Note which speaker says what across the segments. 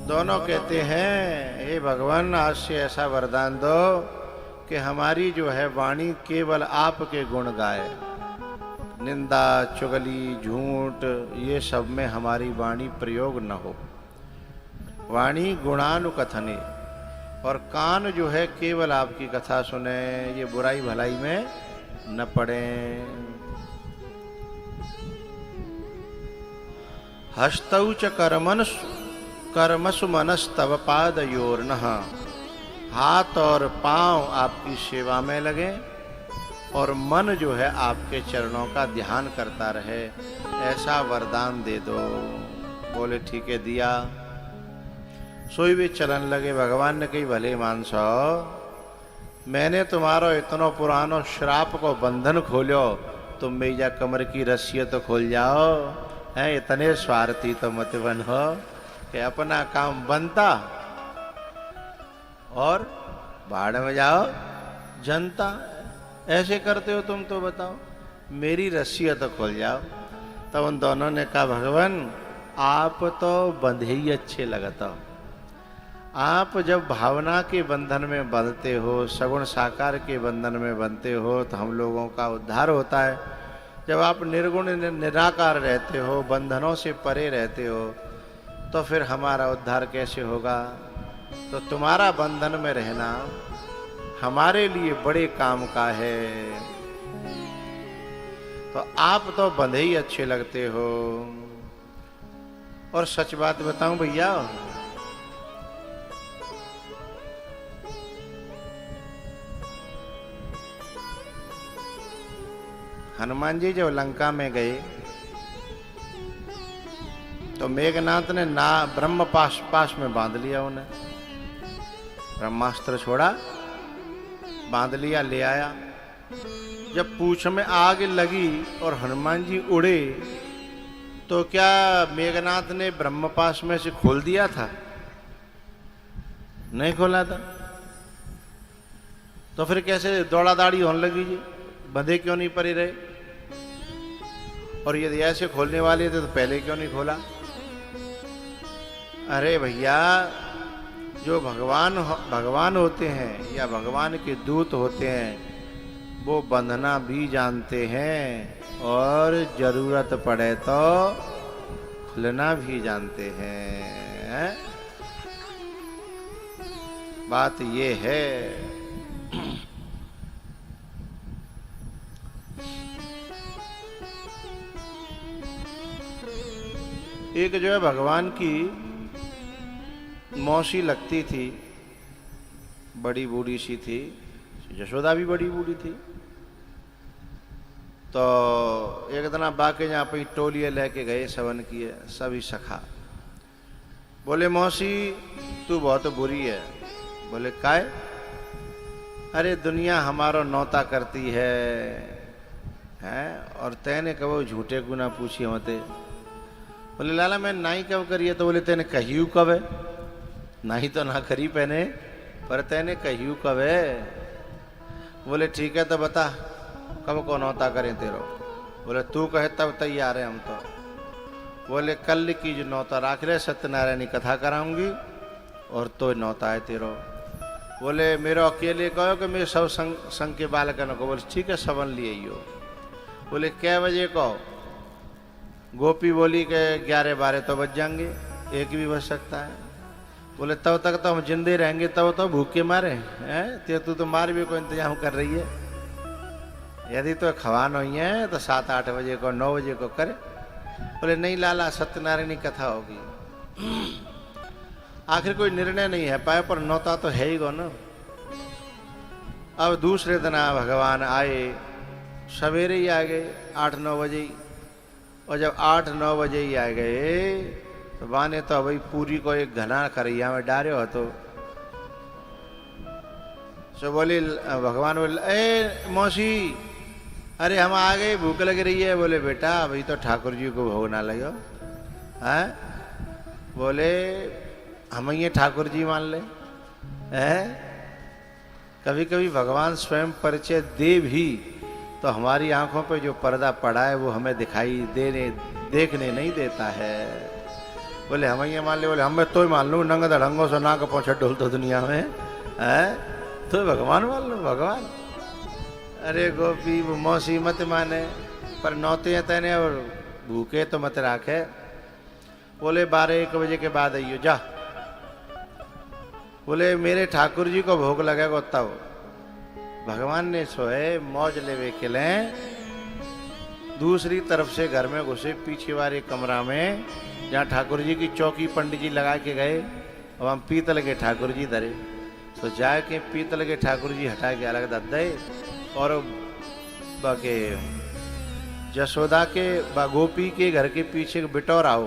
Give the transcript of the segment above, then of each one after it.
Speaker 1: दोनों कहते हैं हे भगवान आज से ऐसा वरदान दो कि हमारी जो है वाणी केवल आपके गुण गाए, निंदा चुगली झूठ ये सब में हमारी वाणी प्रयोग न हो। वाणी गुणानुकथने, और कान जो है केवल आपकी कथा सुने, ये बुराई भलाई में न पड़े। हस्तौ च कर्मसु मनस्तव पादयोर्नः, हाथ और पांव आपकी सेवा में लगे और मन जो है आपके चरणों का ध्यान करता रहे, ऐसा वरदान दे दो। बोले ठीक है, दिया। सोई वे चलन लगे। भगवान ने कही भले मानसो, मैंने तुम्हारो इतनो पुरानो श्राप को बंधन खोलो, तुम मेजा कमर की रस्सी तो खोल जाओ। है इतने स्वार्थी तो मत बनो कि अपना काम बनता और भाड़ में जाओ जनता। ऐसे करते हो तुम तो बताओ, मेरी रस्सी तो खोल जाओ। तब उन दोनों ने कहा भगवान आप तो बंधे ही अच्छे लगता हो। आप जब भावना के बंधन में बंधते हो, सगुण साकार के बंधन में बंधते हो तो हम लोगों का उद्धार होता है। जब आप निर्गुण निराकार रहते हो, बंधनों से परे रहते हो, तो फिर हमारा उद्धार कैसे होगा। तो तुम्हारा बंधन में रहना हमारे लिए बड़े काम का है। तो आप तो बंधे ही अच्छे लगते हो। और सच बात बताऊं भैया, हनुमान जी जब लंका में गए तो मेघनाथ ने ना ब्रह्म पाश में बांध लिया उन्हें। ब्रह्मास्त्र छोड़ा, बांध लिया, ले आया। जब पूंछ में आग लगी और हनुमान जी उड़े तो क्या मेघनाथ ने ब्रह्मपाश में से खोल दिया था? नहीं खोला था। तो फिर कैसे दौड़ा दाड़ी होने लगी जी? बंधे क्यों नहीं पड़े रहे? और यदि ऐसे खोलने वाले थे तो पहले क्यों नहीं खोला? अरे भैया, जो भगवान होते हैं या भगवान के दूत होते हैं, वो बंधना भी जानते हैं और जरूरत पड़े तो खुलना भी जानते हैं। बात ये है। एक जो है भगवान की मौसी लगती थी, बड़ी बूढ़ी सी थी। यशोदा भी बड़ी बूढ़ी थी। तो एक दिन बाके जहाँ पे टोलिए लेके गए, सवन किए सभी सखा। बोले मौसी तू बहुत बुरी है। बोले काय? अरे दुनिया हमारो नौता करती है और तैने कबो झूठे गुना पूछी होते। बोले लाला मैं नाई कब करिए? तो बोले तेने कहियू कब है? नाही तो ना करी पहने, पर तेने कहियू कब है? बोले ठीक है तो बता कब को नौता करें तेरो? बोले तू कहे तब तैयार है हम तो। बोले कल की जो नौता राख ले, सत्यनारायण की कथा कराऊंगी और तो नौता है तेरो। बोले मेरे अकेले कहो कि मेरे सब संग के बालकन को? बोले ठीक है सबन लिए हो। बोले कै बजे कहो? गोपी बोली के 11-12 तो बज जाएंगे, 1 भी बज सकता है। बोले तब तक तो हम जिंदे रहेंगे, तब तो भूखे मारे हैं। तू तो मार भी को इंतजाम कर रही है। यदि तो खवान हुई है तो 7-8 बजे को 9 बजे को करे। बोले नहीं लाला सत्यनारायण की कथा होगी। आखिर कोई निर्णय नहीं है पाए, पर नौता तो है ही गो ना। अब दूसरे दिन भगवान आए, सवेरे ही आ गए 8-9 बजे ही। और जब 8-9 बजे ही आ गए तो बाने तो भाई पूरी को एक घना करैया में डारे हो। तो सो बोले भगवान बोले ए मौसी, अरे हम आ गए, भूख लग रही है। बोले बेटा अभी तो ठाकुर जी को भोग ना लगो है। बोले हम ये ठाकुर जी मान ले है। कभी कभी भगवान स्वयं परिचय दे भी तो हमारी आंखों पे जो पर्दा पड़ा है वो हमें दिखाई देखने नहीं देता है। बोले हम ये मान ले, बोले हमें तो ही मान लूँ नंग धड़ंगों से ना का पहुँचा डोल तो दुनिया में है तो भगवान मान लो भगवान। अरे गोपी वो मौसी मत माने पर नौते हैं तेने और भूखे तो मत राखे। बोले 12-1 बजे के बाद आइयो जा। बोले मेरे ठाकुर जी को भोग लगेगा तब। भगवान ने सोए मौज लेवे के लें दूसरी तरफ से घर में घुसे पीछे वाले कमरा में जहाँ ठाकुर जी की चौकी पंडित जी लगा के गए और हम पीतल के ठाकुर जी धरे। तो जाके पीतल के ठाकुर जी हटा के अलग दे दे और बाके जसोदा के गोपी के घर के पीछे बिटौरा हो।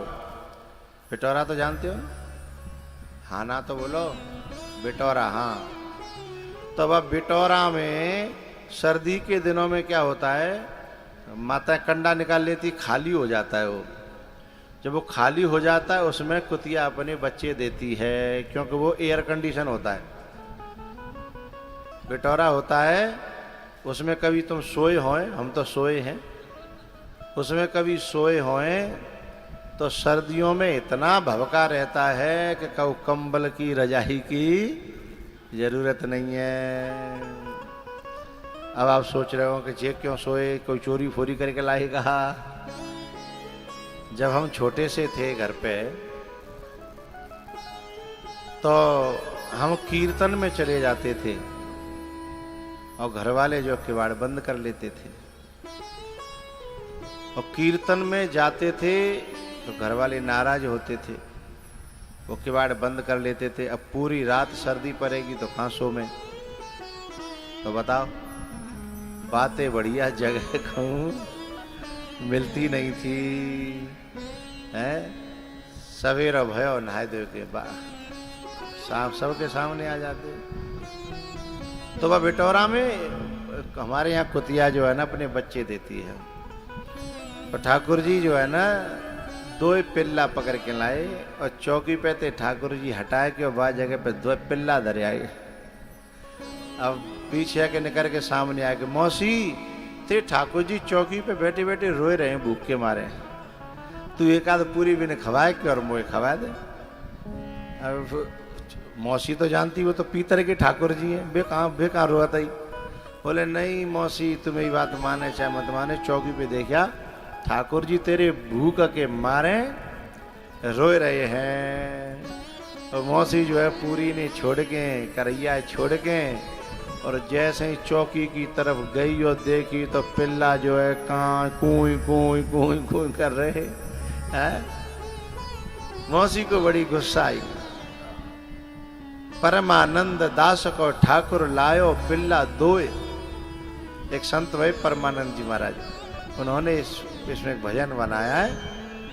Speaker 1: बिटौरा तो जानते हो? हाँ ना तो बोलो बिटौरा। हाँ तो अब बिटौरा में सर्दी के दिनों में क्या होता है, माता कंडा निकाल लेती, खाली हो जाता है वो। जब वो खाली हो जाता है उसमें कुतिया अपने बच्चे देती है क्योंकि वो एयर कंडीशन होता है। बिटौरा होता है उसमें कभी तुम सोए होए, हम तो सोए हैं, उसमें कभी सोए होए तो सर्दियों में इतना भभका रहता है कि कब कंबल की रजाई की जरूरत नहीं है। अब आप सोच रहे हो कि जे क्यों सोए, कोई चोरी फोरी करके लाएगा। जब हम छोटे से थे घर पे तो हम कीर्तन में चले जाते थे और घर वाले जो किवाड़ बंद कर लेते थे। और कीर्तन में जाते थे तो घर वाले नाराज होते थे, वो किवाड़ बंद कर लेते थे। अब पूरी रात सर्दी पड़ेगी तो कहाँ सो में। तो बताओ बातें बढ़िया जगह कहूँ मिलती नहीं थी है। सवेरा भयो नहाए दो के बाद शाम सबके सामने आ जाते। तो वह बिटौरा में हमारे यहाँ कुतिया जो है ना अपने बच्चे देती है। और ठाकुर जी जो है ना 2 पिल्ला पकड़ के लाए और चौकी पे थे ठाकुर जी हटाए के और बाद जगह पे 2 पिल्ला धरे आए। अब पीछे आके निकल के सामने आके मौसी थे ठाकुर जी चौकी पे बैठे बैठे रोए रहे हैं भूख के मारे, तू एक आध पूरी भी ने खवाए के और मुझे खवा दे। अब मौसी तो जानती वो तो पीतर के ठाकुर जी हैं, बेकार रोता ही। बोले नहीं मौसी तुम मेरी बात माने चाहे मत माने, चौकी पे देखा ठाकुर जी तेरे भूख के मारे रोए रहे हैं। और मौसी जो है पूरी ने छोड़ के करैया छोड़ के और जैसे ही चौकी की तरफ गई और देखी तो पिल्ला जो है कहाँ कूई कूई कूई कूई कर रहे हैं। मौसी को बड़ी गुस्सा आई। परमानंद दास को ठाकुर लायो पिल्ला दोए। एक संत भाई परमानंद जी महाराज, उन्होंने इसमें एक भजन बनाया है,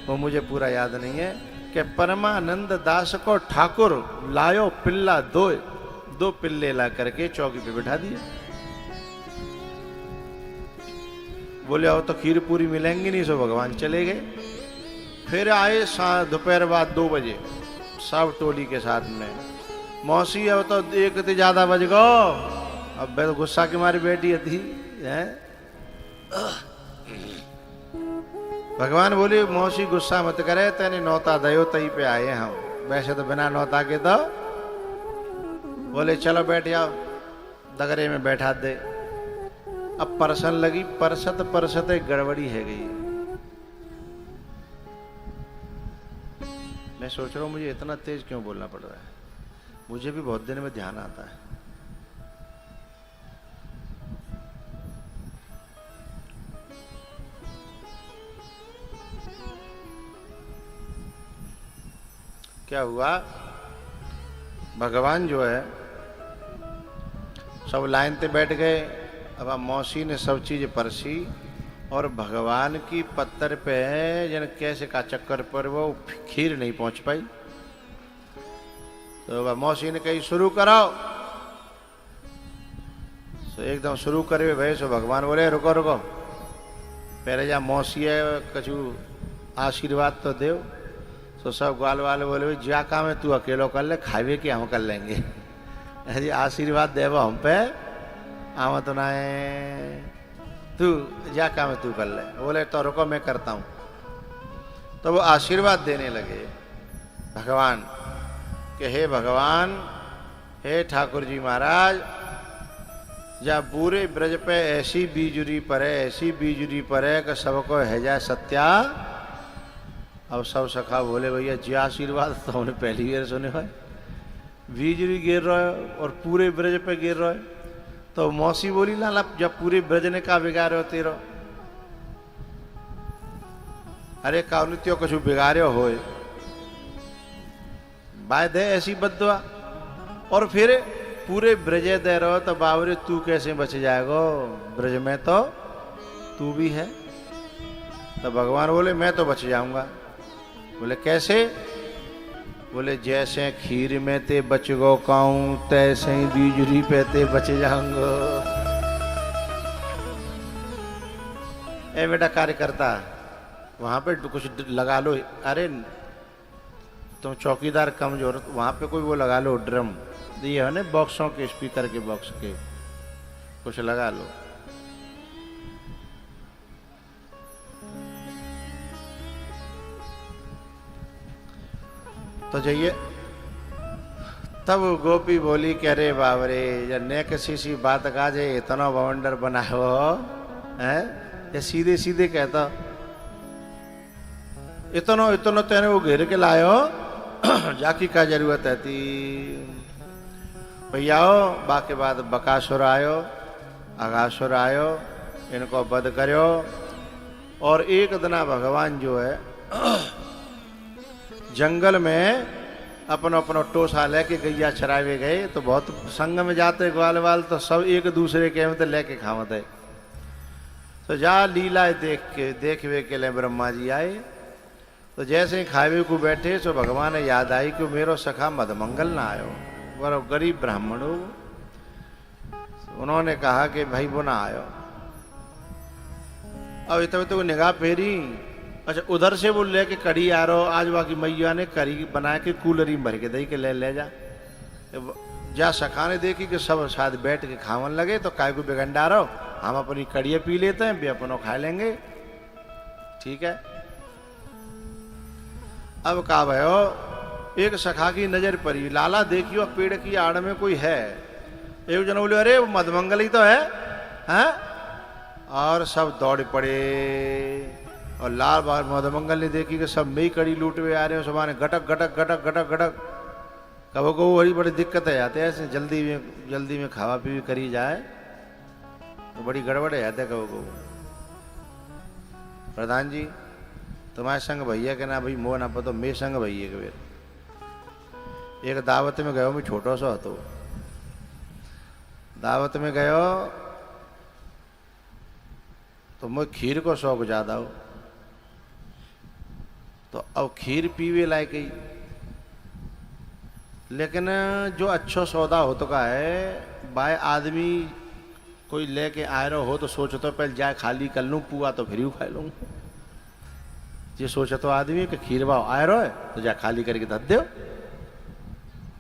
Speaker 1: वो मुझे पूरा याद नहीं है कि परमानंद दास को ठाकुर लायो पिल्ला दोए। 2 पिल्ले ला करके चौकी पे बिठा दिए। बोले आओ तो खीर पूरी मिलेंगी नहीं, सो भगवान चले गए। फिर आए दोपहर बाद 2 बजे सब टोली के साथ में। मौसी अब तो 1 से ज्यादा बज गो। अब गुस्सा की मारी बैठी थी है। भगवान बोले मौसी गुस्सा मत करे, तेने नौता दयो तई पे आए हम, वैसे तो बिना नौता के तो। बोले चलो बैठ जाओ, दगरे में बैठा दे। अब परसन लगी, परसत गड़बड़ी है गई। मैं सोच रहा हूं मुझे इतना तेज क्यों बोलना पड़ रहा है, मुझे भी बहुत दिन में ध्यान आता है। क्या हुआ, भगवान जो है सब लाइन पे बैठ गए। अब मौसी ने सब चीज परसी और भगवान की पत्थर पे जन कैसे का चक्कर पर वो खीर नहीं पहुंच पाई। तो मौसी ने कही शुरू कराओ। तो एकदम शुरू करे भाई। सो भगवान बोले रुको रुको, पहले जा मौसी है कछु आशीर्वाद तो दे। तो सब ग्वाल वाले बोले जा काम है तू अकेलो कर ले, खावे के हम कर लेंगे। जी आशीर्वाद देव हम पे आवा तो ना है, तू जा काम है तू कर ले। बोले तो रुको मैं करता हूँ। तो वो आशीर्वाद देने लगे। भगवान कि हे भगवान, हे ठाकुर जी महाराज, जा पूरे ब्रज पे ऐसी बीजुरी परे, ऐसी बीजुरी परे कि सबको है जाए सत्या। अब सब सखा बोले भैया जी आशीर्वाद तो हमने पहली बार सुने हुए, बीजुरी गिर रहा है और पूरे ब्रज पे गिर रहा है। तो मौसी बोली लाला जब पूरे ब्रज ने का बिगाड़ो तेरो, अरे कावनित्यो कुछ बिगाड़ो होए बाय दे ऐसी बद्दुआ, और फिर पूरे ब्रजे दे रहो तो बाबरे तू कैसे बच जाएगो, ब्रज में तो तू भी है। तो भगवान बोले मैं तो बच जाऊंगा। बोले कैसे? बोले जैसे खीर में ते बच गो काऊं, तैसे ही बीजरी पे ते बच जाऊंगो। ए बेटा कार्यकर्ता वहां पे कुछ लगा लो, अरे तुम चौकीदार कमजोर, वहां पे कोई वो लगा लो ड्रम, ये है ना बॉक्सों के, स्पीकर के बॉक्स के, कुछ लगा लो। तो जाइए। तब गोपी बोली कि अरे बाबरे जन्ने किसी सी बात का जे इतना बवंडर बनाओ है, ये सीधे सीधे कहता इतनो इतनो तेने वो घेर के लायो जाकी का जरूरत है थी भैया। बाकी बाद बकासुर आयो, अगासुर आयो, इनको वध करो। और एक दिना भगवान जो है जंगल में अपनो अपनो टोसा लेके गैया चरावे गए। तो बहुत संग में जाते ग्वाल वाल, तो सब एक दूसरे के में लेके खावते। तो जा लीला देखवे के लिए ब्रह्मा जी आए। तो जैसे ही खावे को बैठे तो भगवान ने याद आई कि मेरो सखा मधमंगल ना आयो, वो गरीब ब्राह्मण हो। उन्होंने कहा कि भाई वो ना आयो। अब इतने तो निगाह फेरी, अच्छा उधर से वो लेके कड़ी आ रहा, आज बाकी मैया ने कड़ी बना के कूलरी में भर के दही के ले जा सखा ने देखी कि सब शायद बैठ के खावन लगे, तो काय को बिगंडा रहो, हम अपनी कड़िया पी लेते हैं, भी अपनों खा लेंगे, ठीक है। अब कहा भयो एक सखा की नजर पड़ी, लाला देखियो पेड़ की आड़ में कोई है। एक जन बोले अरे वो मधमंगल ही तो है, हैं? और सब दौड़ पड़े। और लाल बार मधमंगल ने देखी कि सब मई कड़ी लूटवे आ रहे हो, सब गटक गटक गटक गटक गटक। कबो को बड़ी बड़ी दिक्कत है आते ऐसे जल्दी में खावा पीवी करी जाए तो बड़ी गड़बड़ है आते कबो को। प्रधान जी तुम्हारे संग भैया के ना भाई मोह ना पतो, मैं संग भैया के बेर एक दावत में गयो, मैं छोटो सो હતો। दावत में गयो तो मैं खीर को शौक ज्यादा हो, तो अब खीर पीवे लायक ही, लेकिन जो अच्छो सौदा हो तो का है बाय आदमी कोई लेके आ रहा हो तो सोचो तो पहले जाए खाली कर लूँ पुआ तो फिर खा लूँ। ये सोचा तो आदमी कि खीर भाव आ रहा है तो जा खाली करके धर दो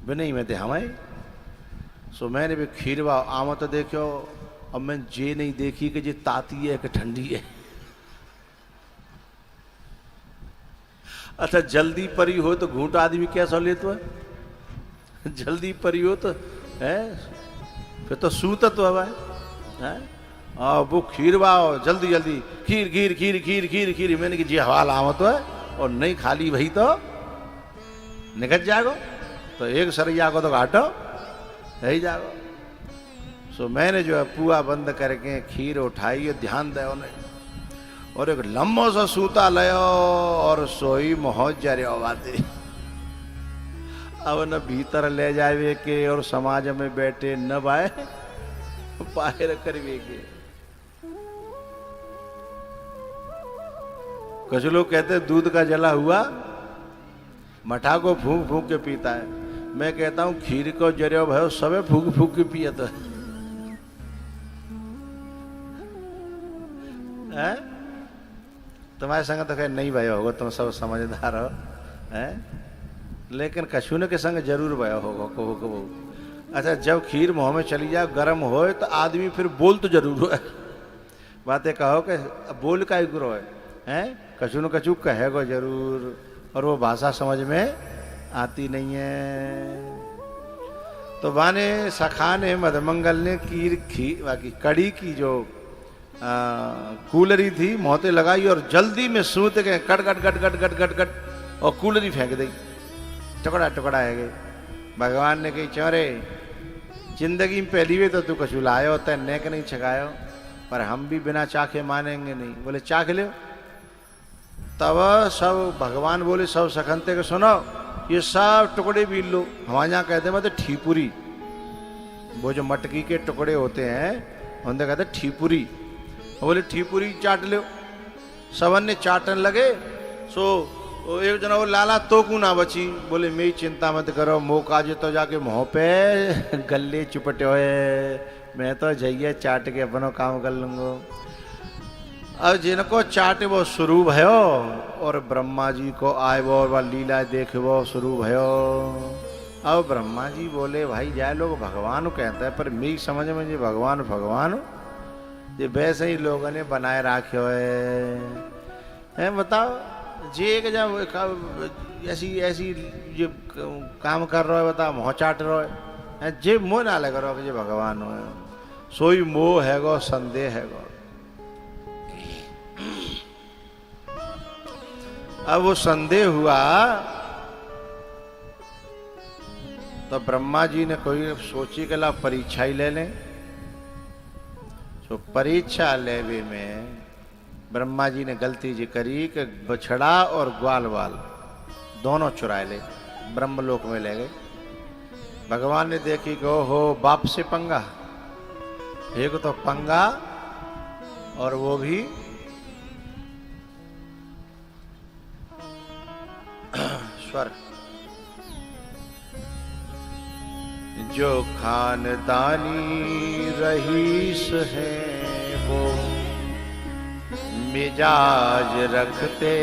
Speaker 1: नहीं मैं ते हमारे। सो मैंने भी खीर भाव आम तो देखो, अब मैं जे नहीं देखी कि जे ताती है कि ठंडी है। अच्छा जल्दी परी हो तो घूंट आदमी कैसा लेता है, जल्दी परी हो तो है फिर तो सूता तो हवा है। वो खीर बाओ जल्दी जल्दी खीर खीर खीर खीर खीर खीर, मैंने कि जी हवाल आवत है और नहीं खाली वही तो निकल जाएगो, तो एक सरैया को तो घाटो यही जागो। सो मैंने जो है पुआ बंद करके खीर उठाई और ध्यान दे और एक लम्बो सा सूता लयो और सोई मोहज जा रहा बातें। अब न भीतर ले जावे के और समाज में बैठे न बाय बाहर करवे के। कुछ लोग कहते हैं दूध का जला हुआ मठा को फूंक फूंक के पीता है। मैं कहता हूं खीर को जरियो भयो सबे फूंक फूंक के पिया तो है। तुम्हारे संग तो खैर नहीं भयो होगा, तुम सब समझदार हो हैं, लेकिन कछुने के संग जरूर भयो होगा कबो कबो। अच्छा जब खीर मुंह में चली जाए गर्म हो तो आदमी फिर बोल तो जरूर हो बातें कहो कि बोल का ही गुरो है, कछु न कछु कहेगो जरूर और वो भाषा समझ में आती नहीं है। तो वाने सखा ने मधमंगल ने बाकी कड़ी की जो कूलरी थी मोहते लगाई और जल्दी में सूत के cut cut cut cut cut cut cut और कूलरी फेंक दी, टुकड़ा टुकड़ा है गई। भगवान ने कही चौरे जिंदगी में पहली वे तो तू कछु लायो तय नेक नहीं छकायो, पर हम भी बिना चाखे मानेंगे नहीं। बोले चाख लो। तब सब भगवान बोले सब सखनते के सुनो ये सब टुकड़े बीन लो। हमारे यहाँ कहते हैं मतलब ठीपुरी, वो जो मटकी के टुकड़े होते हैं उनसे कहते हैं ठीपुरी। बोले ठीपुरी चाट लो। सबन ने चाटन लगे। सो एक जना वो लाला तो को ना बची। बोले मेरी चिंता मत करो, मुँह काजे तो जाके मुँह पे गले चुपटे हुए, मैं तो जाइए चाट के अपनो काम कर लूँगा। अब जिनको चाटे वो शुरू भयो और ब्रह्मा जी को आए वो और लीला देखे वो शुरू भयो। अब ब्रह्मा जी बोले भाई जाए लोग भगवान कहते हैं, पर मेरी समझ में जी भगवान भगवान ये वैसे ही लोगों ने बनाए रखे है। बताओ जे एक जब ऐसी ऐसी जो काम कर रहा है बताओ मोह चाट रहा है, जे मोह ना लग रहा कि भगवान हो सोई मोह है गो संदेह है गो। अब वो संदेह हुआ तो ब्रह्मा जी ने कोई सोची के ला परीक्षा ही ले लें। तो परीक्षा लेवे में ब्रह्मा जी ने गलती जी करी कि बछड़ा और ग्वाल वाल दोनों चुरा ले, ब्रह्मलोक में ले गए। भगवान ने देखी कि हो बाप से पंगा, एक तो पंगा और वो भी स्वर। जो खानदानी रईस है वो मिजाज रखते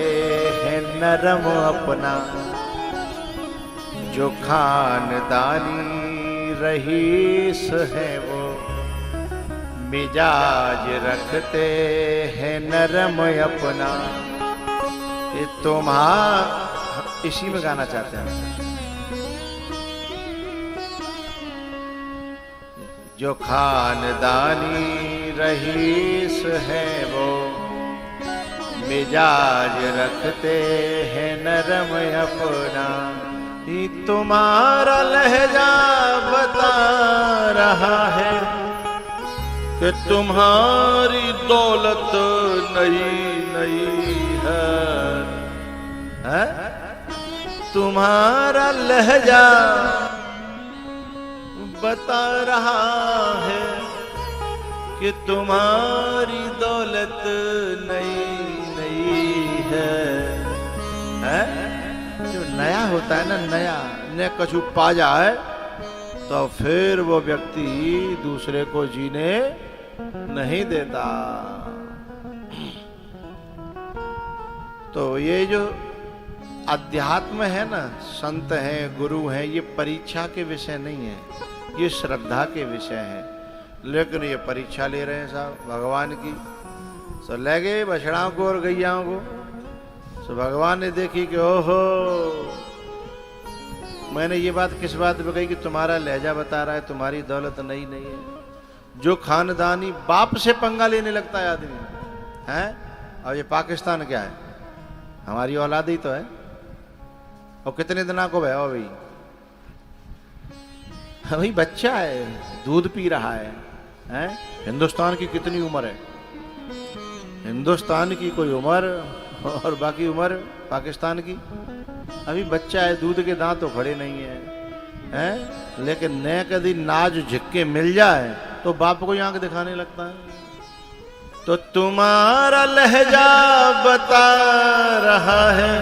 Speaker 1: हैं नरम अपना। जो खानदानी रईस है वो मिजाज रखते हैं नरम अपना। ये तुम्हारा इसी में गाना चाहते हैं। जो खानदानी रईस है वो मिजाज रखते हैं नरम अपना। तुम्हारा लहजा बता रहा है कि तुम्हारी दौलत नई नई है। तुम्हारा लहजा बता रहा है कि तुम्हारी दौलत नई नई है? जो नया होता है ना, नया ने कछु पा जाए तो फिर वो व्यक्ति दूसरे को जीने नहीं देता। तो ये जो अध्यात्म है ना, संत हैं गुरु हैं, ये परीक्षा के विषय नहीं है, ये श्रद्धा के विषय है। लेकिन ये परीक्षा ले रहे हैं साहब भगवान की। तो ले गए बछड़ाओं को और गैयाओं को। तो भगवान ने देखी कि ओहो, मैंने ये बात किस बात पे कही कि तुम्हारा लहजा बता रहा है तुम्हारी दौलत नई नहीं है। जो खानदानी बाप से पंगा लेने लगता है आदमी है। और ये पाकिस्तान क्या है, हमारी औलाद ही तो है। और कितने दिनों को है भाई, भाई बच्चा है दूध पी रहा है? हिंदुस्तान की कितनी उम्र है? हिंदुस्तान की कोई उम्र और बाकी उम्र पाकिस्तान की। अभी बच्चा है, दूध के दांत तो खड़े नहीं है, लेकिन न कभी नाज झिक्के मिल जाए तो बाप को आंख दिखाने लगता है। तो तुम्हारा लहजा बता रहा है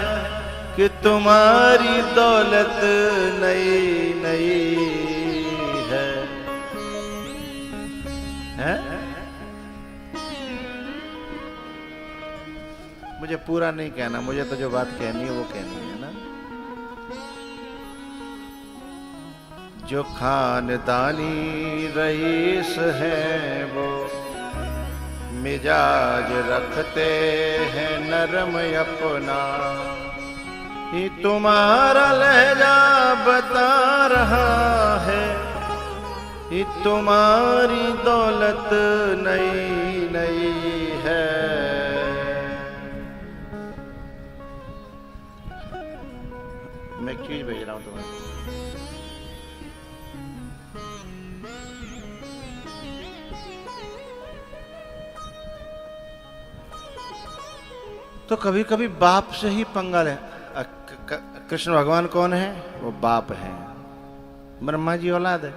Speaker 1: कि तुम्हारी दौलत नई नई है? मुझे पूरा नहीं कहना, मुझे तो जो बात कहनी है वो कहनी है ना। जो खानदानी रईस है वो मिजाज रखते हैं नरम अपना। ये तुम्हारा लहजा बता रहा है, ये तुम्हारी दौलत नई नई है। मैं एक चीज भेज रहा हूं तुम्हें। तो कभी कभी बाप से ही पंगा ले। कृष्ण भगवान कौन है? वो बाप है। ब्रह्मा जी औलाद है।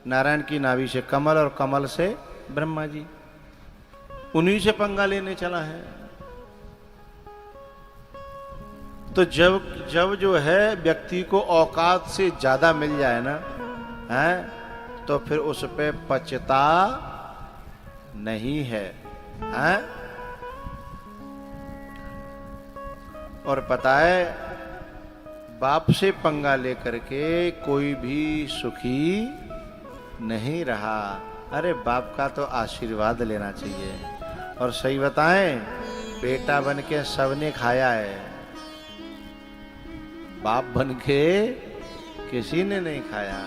Speaker 1: नारायण की नाभि से कमल और कमल से ब्रह्मा जी, उन्हीं से पंगा लेने चला है। तो जब जो है व्यक्ति को औकात से ज्यादा मिल जाए ना, है, तो फिर उस पे पछता नहीं है, हैं? और पता है, बाप से पंगा लेकर के कोई भी सुखी नहीं रहा। अरे बाप का तो आशीर्वाद लेना चाहिए। और सही बताएं, बेटा बन के सबने खाया है, बाप बन के किसी ने नहीं खाया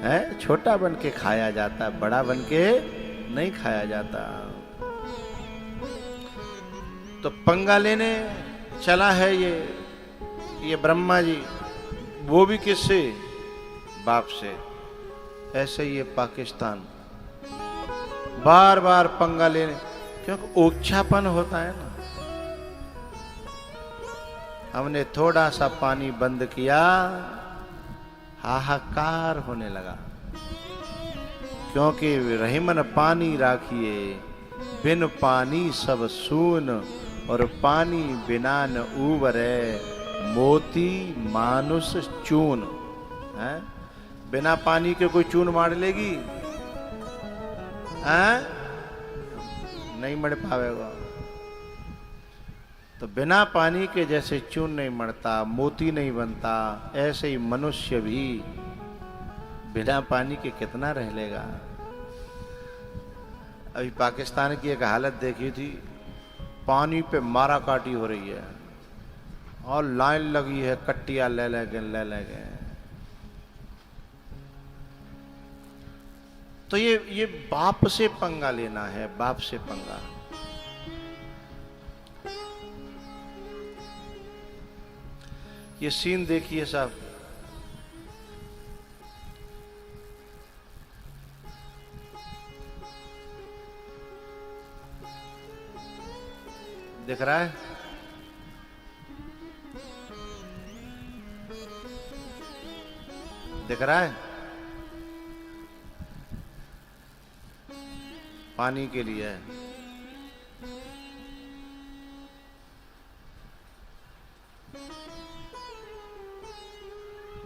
Speaker 1: है। छोटा बन के खाया जाता, बड़ा बन के नहीं खाया जाता। तो पंगा लेने चला है ये ब्रह्मा जी, वो भी किससे? बाप से। ऐसे ये पाकिस्तान बार बार पंगा लेने, क्योंकि ओछापन होता है ना। हमने थोड़ा सा पानी बंद किया, हाहाकार होने लगा। क्योंकि रहीमन पानी राखिए, बिन पानी सब सून, और पानी बिना न उबरे, मोती मानुष चून। है? बिना पानी के कोई चून मार लेगी? है? नहीं मर पाएगा। तो बिना पानी के जैसे चून नहीं मरता, मोती नहीं बनता, ऐसे ही मनुष्य भी बिना पानी के कितना रह लेगा। अभी पाकिस्तान की एक हालत देखी थी, पानी पे मारा काटी हो रही है और लाइन लगी है, कट्टियां ले लेंगे। तो ये बाप से पंगा लेना है, बाप से पंगा। ये सीन देखिए साहब, दिख रहा है? दिख रहा है? पानी के लिए है।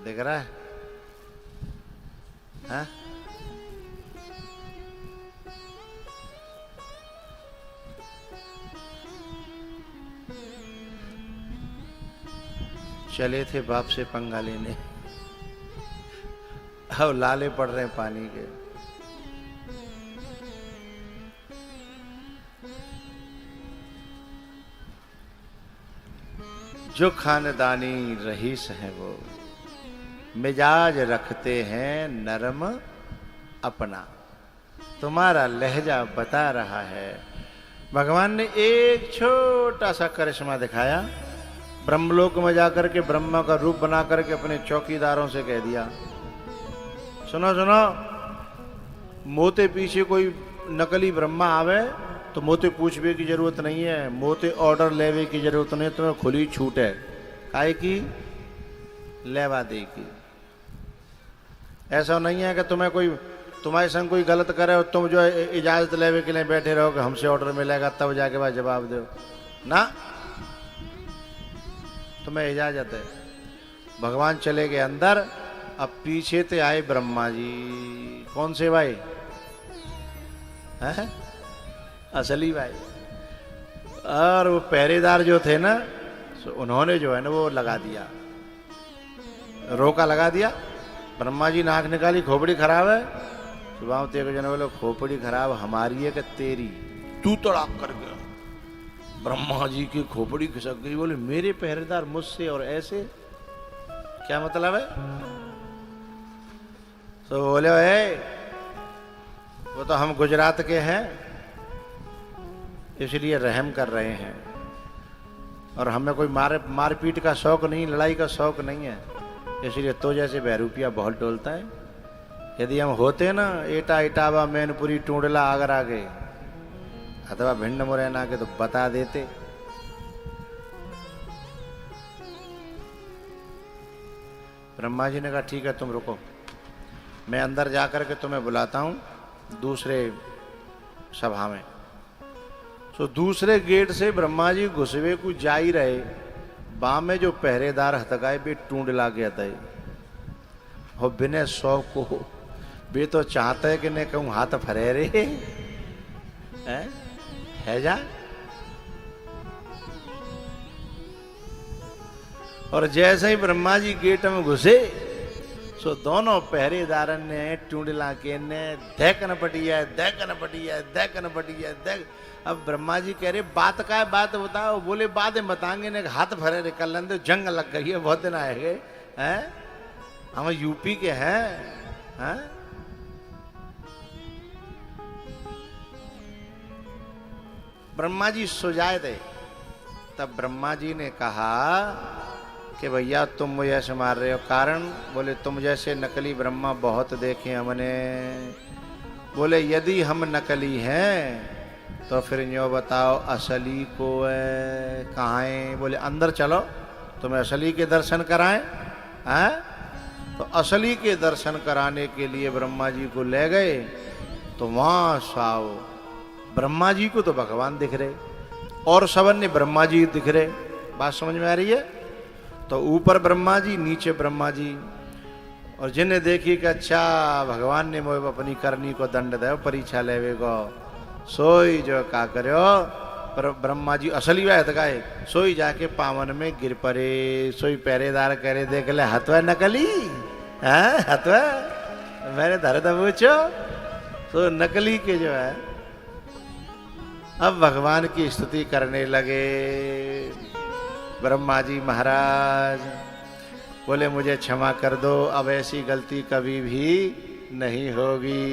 Speaker 1: दिख रहा है? हाँ? चले थे बाप से पंगा लेने, अब लाले पड़ रहे हैं पानी के। जो खानदानी रईस हैं वो मिजाज रखते हैं नरम अपना, तुम्हारा लहजा बता रहा है। भगवान ने एक छोटा सा करिश्मा दिखाया, ब्रह्मलोक में जाकर के ब्रह्मा का रूप बना करके अपने चौकीदारों से कह दिया, सुनो सुनो, मोते पीछे कोई नकली ब्रह्मा आवे तो मोते पूछवे की जरूरत नहीं है, मोते ऑर्डर लेवे की जरूरत नहीं, तुम्हें खुली छूट है। काहे की? लेवा दे की। ऐसा नहीं है कि तुम्हारे संग कोई गलत करे और तुम जो इजाजत लेवे के लिए बैठे रहो कि हमसे ऑर्डर मिलेगा तब जाके बाद जवाब दो ना, तुम्हें इजाजत है। भगवान चले गए अंदर, अब पीछे से आए ब्रह्मा जी। कौन से भाई? हैं? असली भाई। और वो पहरेदार जो थे ना, उन्होंने जो है ना वो लगा दिया, रोका लगा दिया। ब्रह्मा जी नाक निकाली, खोपड़ी खराब है। सुबह तेरे को जन बोले खोपड़ी खराब हमारी है कि तेरी? तू तड़ाक कर गया। ब्रह्मा जी की खोपड़ी खिसक गई। बोले मेरे पहरेदार मुझसे और ऐसे, क्या मतलब है? तो बोले वो तो हम गुजरात के हैं, इसलिए रहम कर रहे हैं, और हमें कोई मारपीट का शौक नहीं, लड़ाई का शौक नहीं है, इसलिए तो जैसे बहरूपिया बहुत डोलता है। यदि हम होते ना एटा इटावा मैनपुरी टूंडला आगरा के अथवा भिंड मुरैना के तो बता देते। ब्रह्मा जी ने कहा ठीक है तुम रुको, मैं अंदर जाकर के तुम्हें बुलाता हूं दूसरे सभा में। तो दूसरे गेट से ब्रह्मा जी घुसवे को जा ही रहे, बाम में जो पहरेदार हथगाए बे टूंडला के हथे और बिना शौक को बे तो चाहते है कि ने कहूं हाथ फरेरे है जा। और जैसे ही ब्रह्मा जी गेट में घुसे सो दोनों पहरेदारन ने टूंडला के ने देखन पटिया देखन पटिया देखन पटिया देख। अब ब्रह्मा जी कह रहे बात का है, बात बताओ। बोले बातें बताएंगे ने हाथ भरे रे कर लेंगे, जंग लग गई है, बहुत दिन आए गए हैं, हम यूपी के हैं। ब्रह्मा जी सुझाए थे। तब ब्रह्मा जी ने कहा कि भैया तुम मुझे ऐसे मार रहे हो, कारण? बोले तुम जैसे नकली ब्रह्मा बहुत देखे हमने। बोले यदि हम नकली हैं तो फिर यूँ बताओ असली को कहाँ है? बोले अंदर चलो तुम्हें असली के दर्शन कराएं। हैं? तो असली के दर्शन कराने के लिए ब्रह्मा जी को ले गए। तो वहाँ साओ ब्रह्मा जी को तो भगवान दिख रहे और सबन ने ब्रह्मा जी दिख रहे। बात समझ में आ रही है? तो ऊपर ब्रह्मा जी नीचे ब्रह्मा जी, और जिन्हें देखी कि अच्छा भगवान ने मोह अपनी करनी को दंड दे परीक्षा लेवे को, सोई जो का करो पर ब्रह्मा जी असली वह गाए सोई जाके पावन में गिर पड़े। सोई पहरेदार करे देख ले हथवा नकली है, हथवा मैंने धरे था पूछो। तो नकली के जो है अब भगवान की स्तुति करने लगे। ब्रह्मा जी महाराज बोले मुझे क्षमा कर दो, अब ऐसी गलती कभी भी नहीं होगी।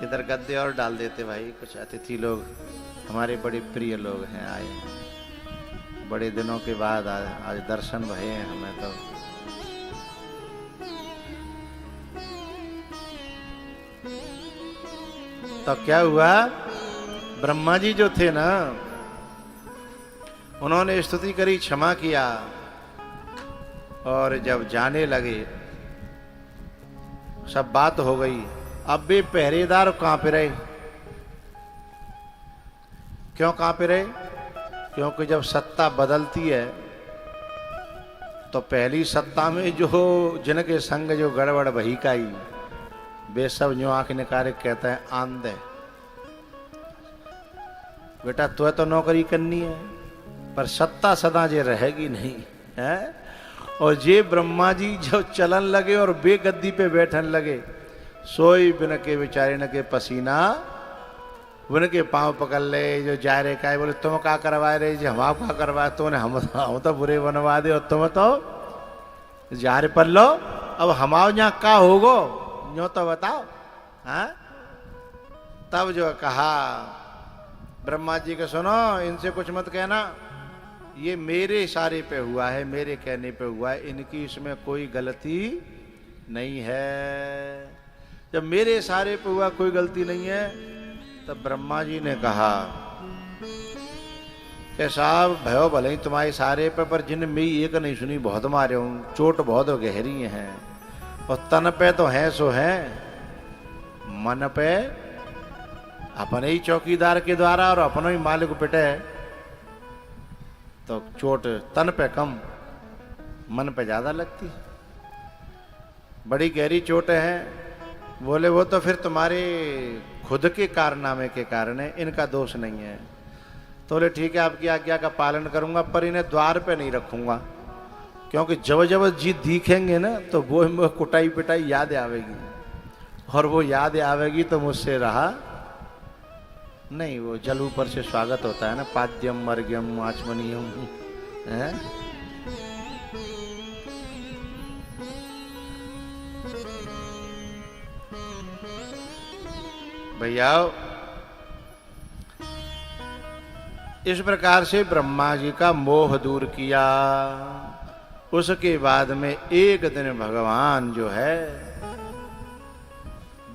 Speaker 1: इधर गद्दे और डाल देते भाई, कुछ अतिथि लोग हमारे बड़े प्रिय लोग हैं, आए बड़े दिनों के बाद आज दर्शन भये हैं हमें। तो क्या हुआ, ब्रह्मा जी जो थे ना उन्होंने स्तुति करी, क्षमा किया, और जब जाने लगे सब बात हो गई। अब भी पहरेदार कांपे रहे। क्यों कांपे रहे? क्योंकि जब सत्ता बदलती है तो पहली सत्ता में जो जिनके संग जो गड़बड़ वही काई वे सब जो आंख निकाले कहते हैं आंदे बेटा तो नौकरी करनी है, पर सत्ता सदा जे रहेगी नहीं है। और जे ब्रह्मा जी जो चलन लगे और बे गद्दी पे बैठन लगे, सोई बिन के बेचारे न के पसीना उनके पांव पकड़ ले जो जा रहे का। बोले तुम क्या करवाए रहे जी? हम क्या करवाए? तुमने हम तो बुरे बनवा दे और तुम तो जा रहे पर लो। अब हमाओ यहाँ का होगो यो तो बताओ। हाँ तब जो कहा ब्रह्मा जी के सुनो इनसे कुछ मत कहना, ये मेरे इशारे पे हुआ है, मेरे कहने पे हुआ है, इनकी इसमें कोई गलती नहीं है। जब मेरे इशारे पे हुआ कोई गलती नहीं है, तब ब्रह्मा जी ने कहा कि साहब भयो भले ही तुम्हारे इशारे पे, पर जिन में एक नहीं सुनी बहुत मारे हूं, चोट बहुत गहरी है, और तन पे तो है सो है, मन पे अपने ही चौकीदार के द्वारा और अपने ही मालिक पिटे तो चोट तन पे कम मन पे ज्यादा लगती है, बड़ी गहरी चोट है। बोले वो तो फिर तुम्हारे खुद के कारनामे के कारण है, इनका दोष नहीं है। तो बोले ठीक है आपकी आज्ञा का पालन करूंगा, पर इन्हें द्वार पे नहीं रखूंगा, क्योंकि जब जब जी दिखेंगे ना तो वो कुटाई पिटाई याद आवेगी, और वो याद आवेगी तो मुझसे रहा नहीं, वो जल ऊपर से स्वागत होता है ना, पाद्यम मर्ग्यम आचमनियम है। भैया इस प्रकार से ब्रह्मा जी का मोह दूर किया। उसके बाद में एक दिन भगवान जो है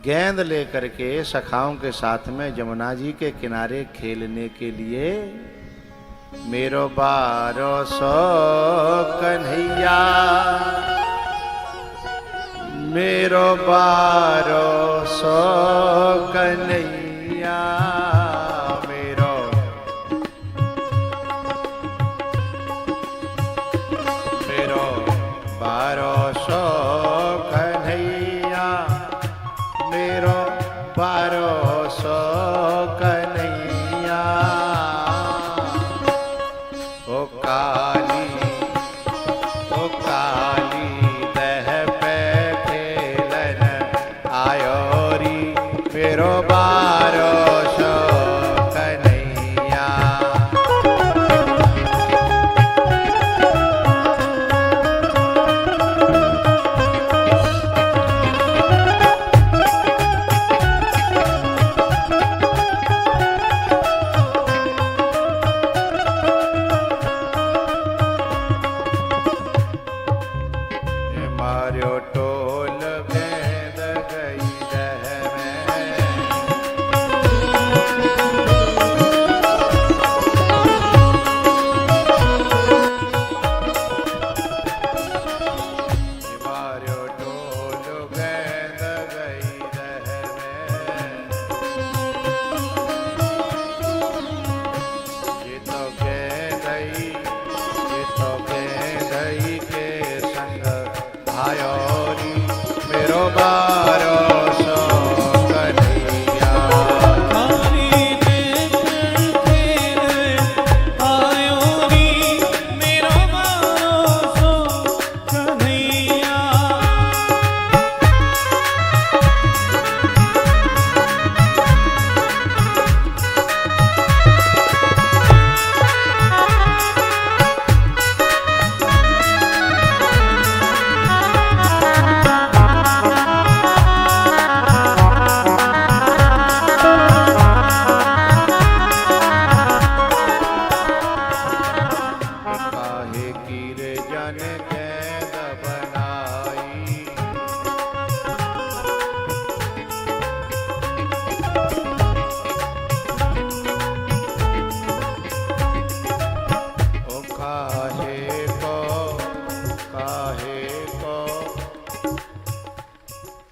Speaker 1: गेंद लेकर के सखाओं के साथ में जमुना जी के किनारे खेलने के लिए, मेरो बारो सो कन्हैया, मेरो बारो सो कन्हैया,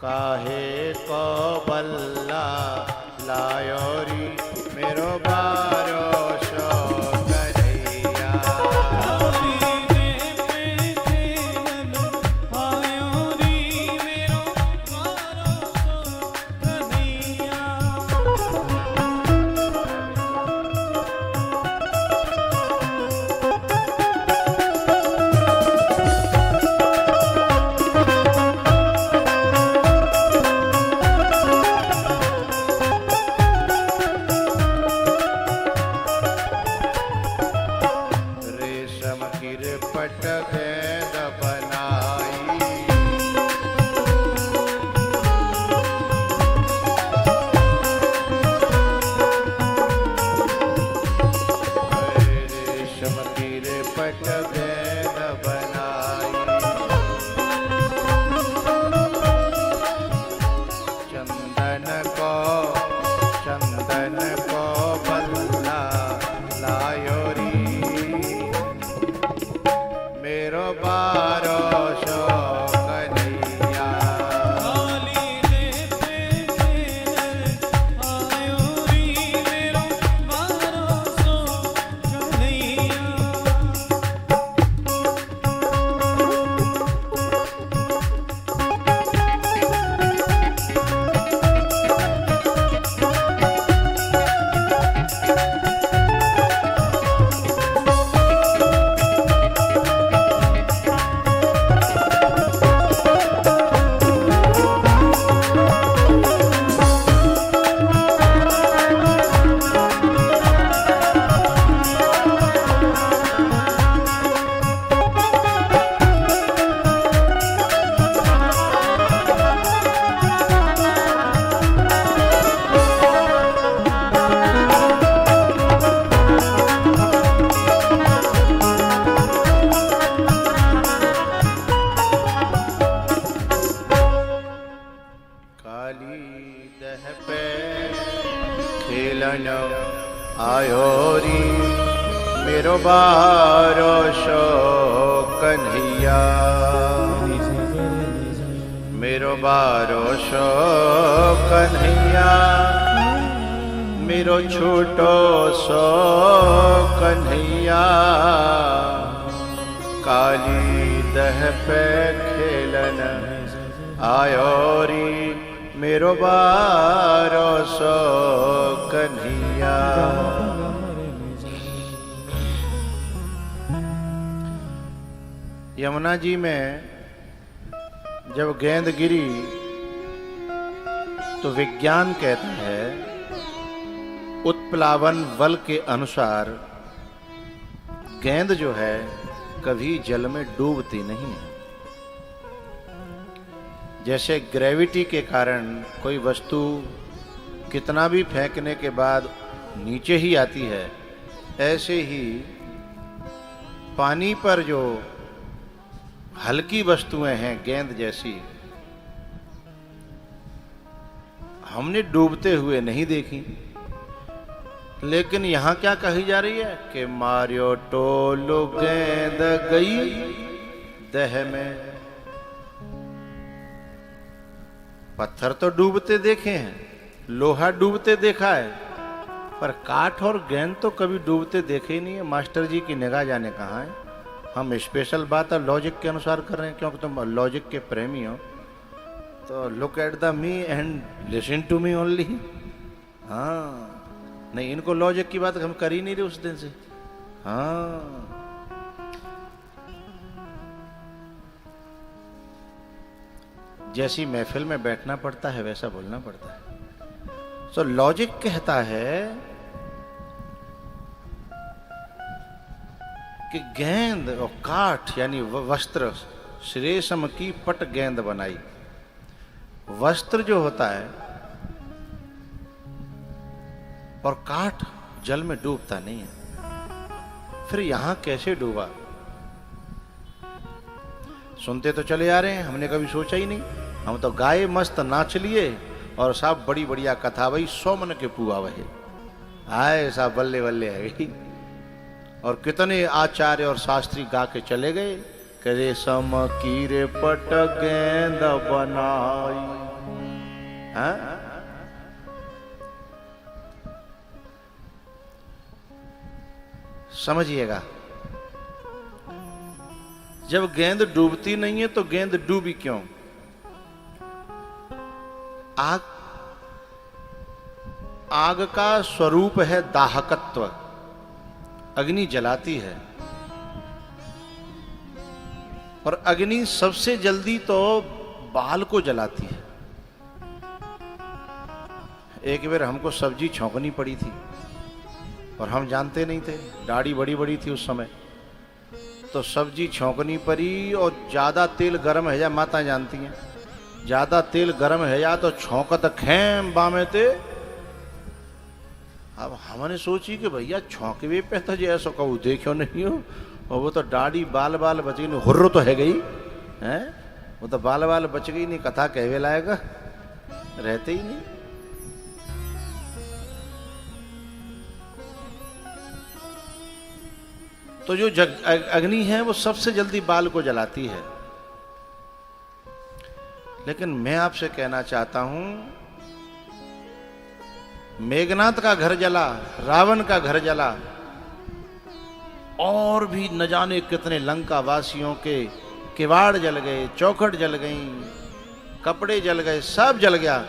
Speaker 1: काहे को बल्ला लायोरी मेरो बारो सो कन्हैया। आयो री मेरो बारो सो कन्हैया, मेरो बारो सो कन्हैया, मेरो छोटो सो कन्हैया, काली दह पे खेलन आयो री मेरो बारो सो कन्हैया। यमुना जी में जब गेंद गिरी तो विज्ञान कहता है उत्प्लावन बल के अनुसार गेंद जो है कभी जल में डूबती नहीं है। जैसे ग्रेविटी के कारण कोई वस्तु कितना भी फेंकने के बाद नीचे ही आती है, ऐसे ही पानी पर जो हल्की वस्तुएं हैं गेंद जैसी, हमने डूबते हुए नहीं देखी। लेकिन यहां क्या कही जा रही है कि मारियो टोलो गेंद गई दह में। पत्थर तो डूबते देखे हैं, लोहा डूबते देखा है, पर काठ और गेंद तो कभी डूबते देखे ही नहीं है। मास्टर जी की निगाह जाने कहाँ है। हम स्पेशल बात है लॉजिक के अनुसार कर रहे हैं, क्योंकि तुम लॉजिक के प्रेमी हो, तो look at the me and listen to me only. हाँ, नहीं इनको लॉजिक की बात हम कर ही नहीं रहे उस दिन से। हाँ, जैसी महफिल में बैठना पड़ता है वैसा बोलना पड़ता है। सो लॉजिक कहता है कि गेंद और काठ यानी वस्त्र, रेशम की पट गेंद बनाई। वस्त्र जो होता है और काठ जल में डूबता नहीं है, फिर यहां कैसे डूबा? सुनते तो चले आ रहे हैं, हमने कभी सोचा ही नहीं। हम तो गाए मस्त नाच लिए और साहब बड़ी बढ़िया कथा भाई 100 मन के पुआ वही आए साहब बल्ले बल्ले है गई। और कितने आचार्य और शास्त्री गा के चले गए कि रेशम की रे पट गेंद बनाई। हाँ? समझिएगा, जब गेंद डूबती नहीं है तो गेंद डूबी क्यों? आग का स्वरूप है दाहकत्व, अग्नि जलाती है, और अग्नि सबसे जल्दी तो बाल को जलाती है। एक बार हमको सब्जी छौंकनी पड़ी थी और हम जानते नहीं थे, दाढ़ी बड़ी बड़ी थी उस समय, तो सब्जी छौंकनी पड़ी और ज्यादा तेल गर्म है जा, माता जानती हैं, ज्यादा तेल गर्म है जा तो छौंकत खेम बामे थे। अब हमने सोची कि भैया छौंकवे पे तो जो ऐसा कहूँ देखो नहीं हो, और वो तो दाढ़ी बाल बाल बच गई नहीं, हुर्र तो है गई है, वो तो बाल बाल बच गई नहीं, कथा कहवे लाएगा रहते ही नहीं। तो जो अग्नि है वो सबसे जल्दी बाल को जलाती है। लेकिन मैं आपसे कहना चाहता हूं, मेघनाथ का घर जला, रावण का घर जला, और भी न जाने कितने लंका वासियों के किवाड़ जल गए, चौखट जल गई, कपड़े जल गए, सब जल गया,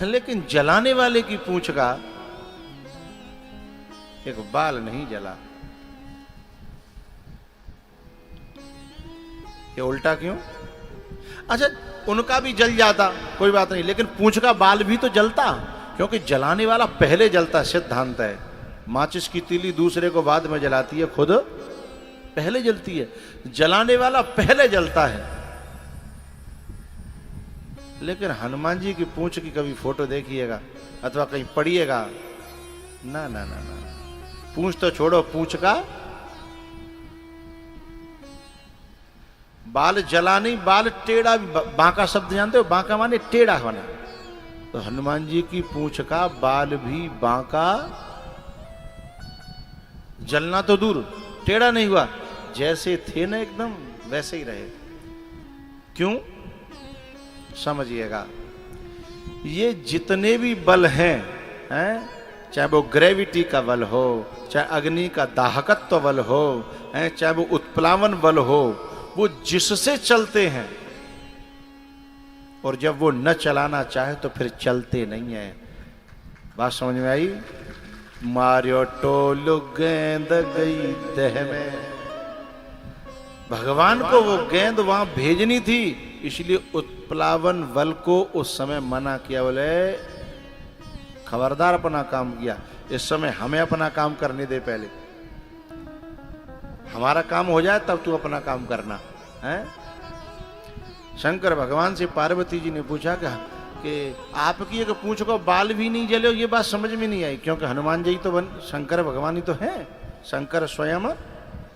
Speaker 1: लेकिन जलाने वाले की पूंछ का एक बाल नहीं जला। ये उल्टा क्यों? अच्छा, उनका भी जल जाता कोई बात नहीं, लेकिन पूंछ का बाल भी तो जलता, क्योंकि जलाने वाला पहले जलता, सिद्धांत है। माचिस की तीली दूसरे को बाद में जलाती है, खुद पहले जलती है, जलाने वाला पहले जलता है। लेकिन हनुमान जी की पूंछ की कभी फोटो देखिएगा अथवा कहीं पढ़िएगा, ना ना ना ना, पूंछ तो छोड़ो, पूंछ का बाल जला नहीं, बाल टेढ़ा, बांका शब्द जानते हो, बांका माने टेढ़ा होना, तो हनुमान जी की पूंछ का बाल भी बांका जलना तो दूर, टेढ़ा नहीं हुआ, जैसे थे ना एकदम वैसे ही रहे। क्यों? समझिएगा, ये जितने भी बल हैं, चाहे वो ग्रेविटी का बल हो, चाहे अग्नि का दाहकत्व बल हो, चाहे वो उत्प्लावन बल हो, वो जिससे चलते हैं, और जब वो न चलाना चाहे तो फिर चलते नहीं है। बात समझ में आई? मारियो टोलू गेंद गई तह में। भगवान को वो गेंद वहां भेजनी थी, इसलिए उत्प्लावन बल को उस समय मना किया, बोले खबरदार अपना काम किया, इस समय हमें अपना काम करने दे, पहले हमारा काम हो जाए तब तू अपना काम करना है। शंकर भगवान से पार्वती जी ने पूछा कि आपकी एक पूंछ को बाल भी नहीं जले, ये बात समझ में नहीं आई, क्योंकि हनुमान जी तो शंकर भगवान ही तो हैं, शंकर स्वयं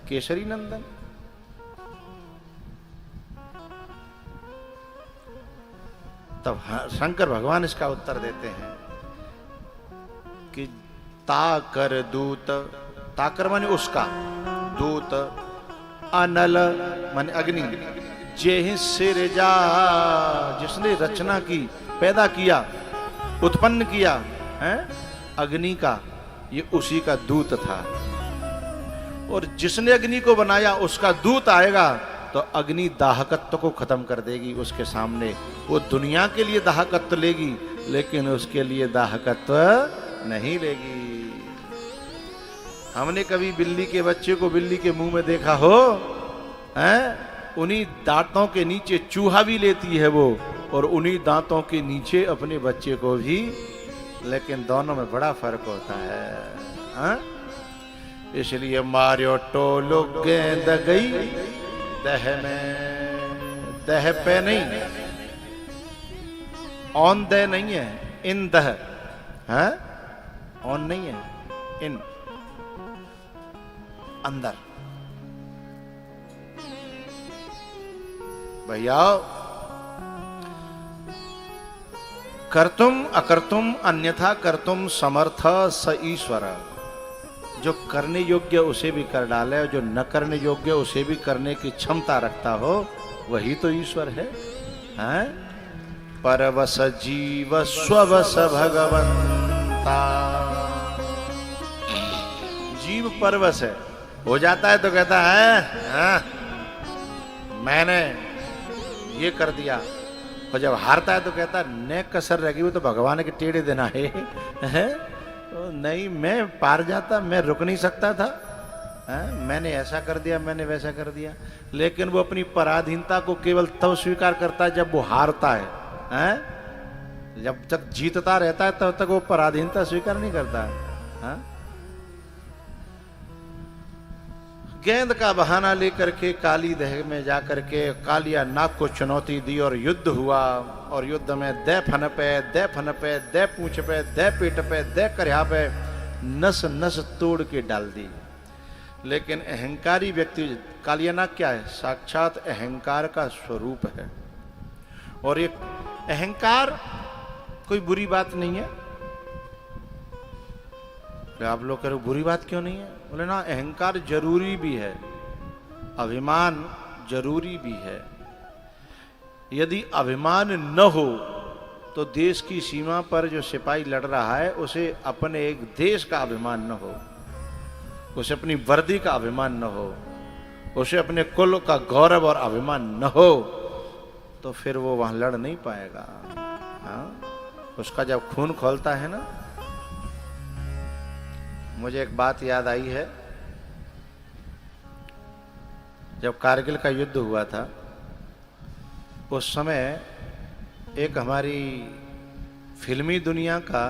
Speaker 1: केसरी नंदन। तब शंकर भगवान इसका उत्तर देते हैं कि ताकर दूत, ताकर माने उसका, दूत, अनल माने अग्नि, जेहि सिर जा, जिसने रचना की, पैदा किया, उत्पन्न किया है अग्नि का, ये उसी का दूत था। और जिसने अग्नि को बनाया उसका दूत आएगा तो अग्नि दाहकत्व को खत्म कर देगी उसके सामने। वो दुनिया के लिए दाहकत्व लेगी, लेकिन उसके लिए दाहकत्व नहीं लेगी। हमने कभी बिल्ली के बच्चे को बिल्ली के मुंह में देखा हो? उन्हीं दांतों के नीचे चूहा भी लेती है वो, और उन्हीं दांतों के नीचे अपने बच्चे को भी, लेकिन दोनों में बड़ा फर्क होता है। इसलिए मारियो टोलो गेंद गई दह में, दह पे नहीं, ऑन दह नहीं है, इन दह है, ऑन नहीं है, इन अंदर। भैया कर्तुम अकर्तुम अन्यथा कर्तुम समर्थ स ईश्वर। जो करने योग्य उसे भी कर डाले, और जो न करने योग्य उसे भी करने की क्षमता रखता हो, वही तो ईश्वर है। परवश जीव स्ववश भगवंता। जीव परवश है, हो जाता है तो कहता है मैंने ये कर दिया, और जब हारता है तो कहता है ने कसर रहेगी, वो तो भगवान के टेढ़े देना है। तो नहीं, मैं पार जाता, मैं रुक नहीं सकता था, मैंने ऐसा कर दिया, मैंने वैसा कर दिया। लेकिन वो अपनी पराधीनता को केवल तब स्वीकार करता है जब वो हारता है। जब तक जीतता रहता है तब तक वो पराधीनता स्वीकार नहीं करता है। गेंद का बहाना लेकर के काली दह में जाकर के कालिया नाग को चुनौती दी, और युद्ध हुआ। और युद्ध में दे फन पे, दे फन पे, दे पूंछ पे, दे पेट पे, दे करहा पे, नस नस तोड़ के डाल दी। लेकिन अहंकारी व्यक्ति, कालिया नाग क्या है? साक्षात अहंकार का स्वरूप है। और ये अहंकार कोई बुरी बात नहीं है। आप लोग कह रहे बुरी बात क्यों नहीं है? बोले ना, अहंकार जरूरी भी है, अभिमान जरूरी भी है। यदि अभिमान न हो तो देश की सीमा पर जो सिपाही लड़ रहा है उसे अपने एक देश का अभिमान न हो, उसे अपनी वर्दी का अभिमान न हो, उसे अपने कुल का गौरव और अभिमान न हो, तो फिर वो वहां लड़ नहीं पाएगा। उसका जब खून खौलता है ना, मुझे एक बात याद आई है। जब कारगिल का युद्ध हुआ था उस समय एक हमारी फिल्मी दुनिया का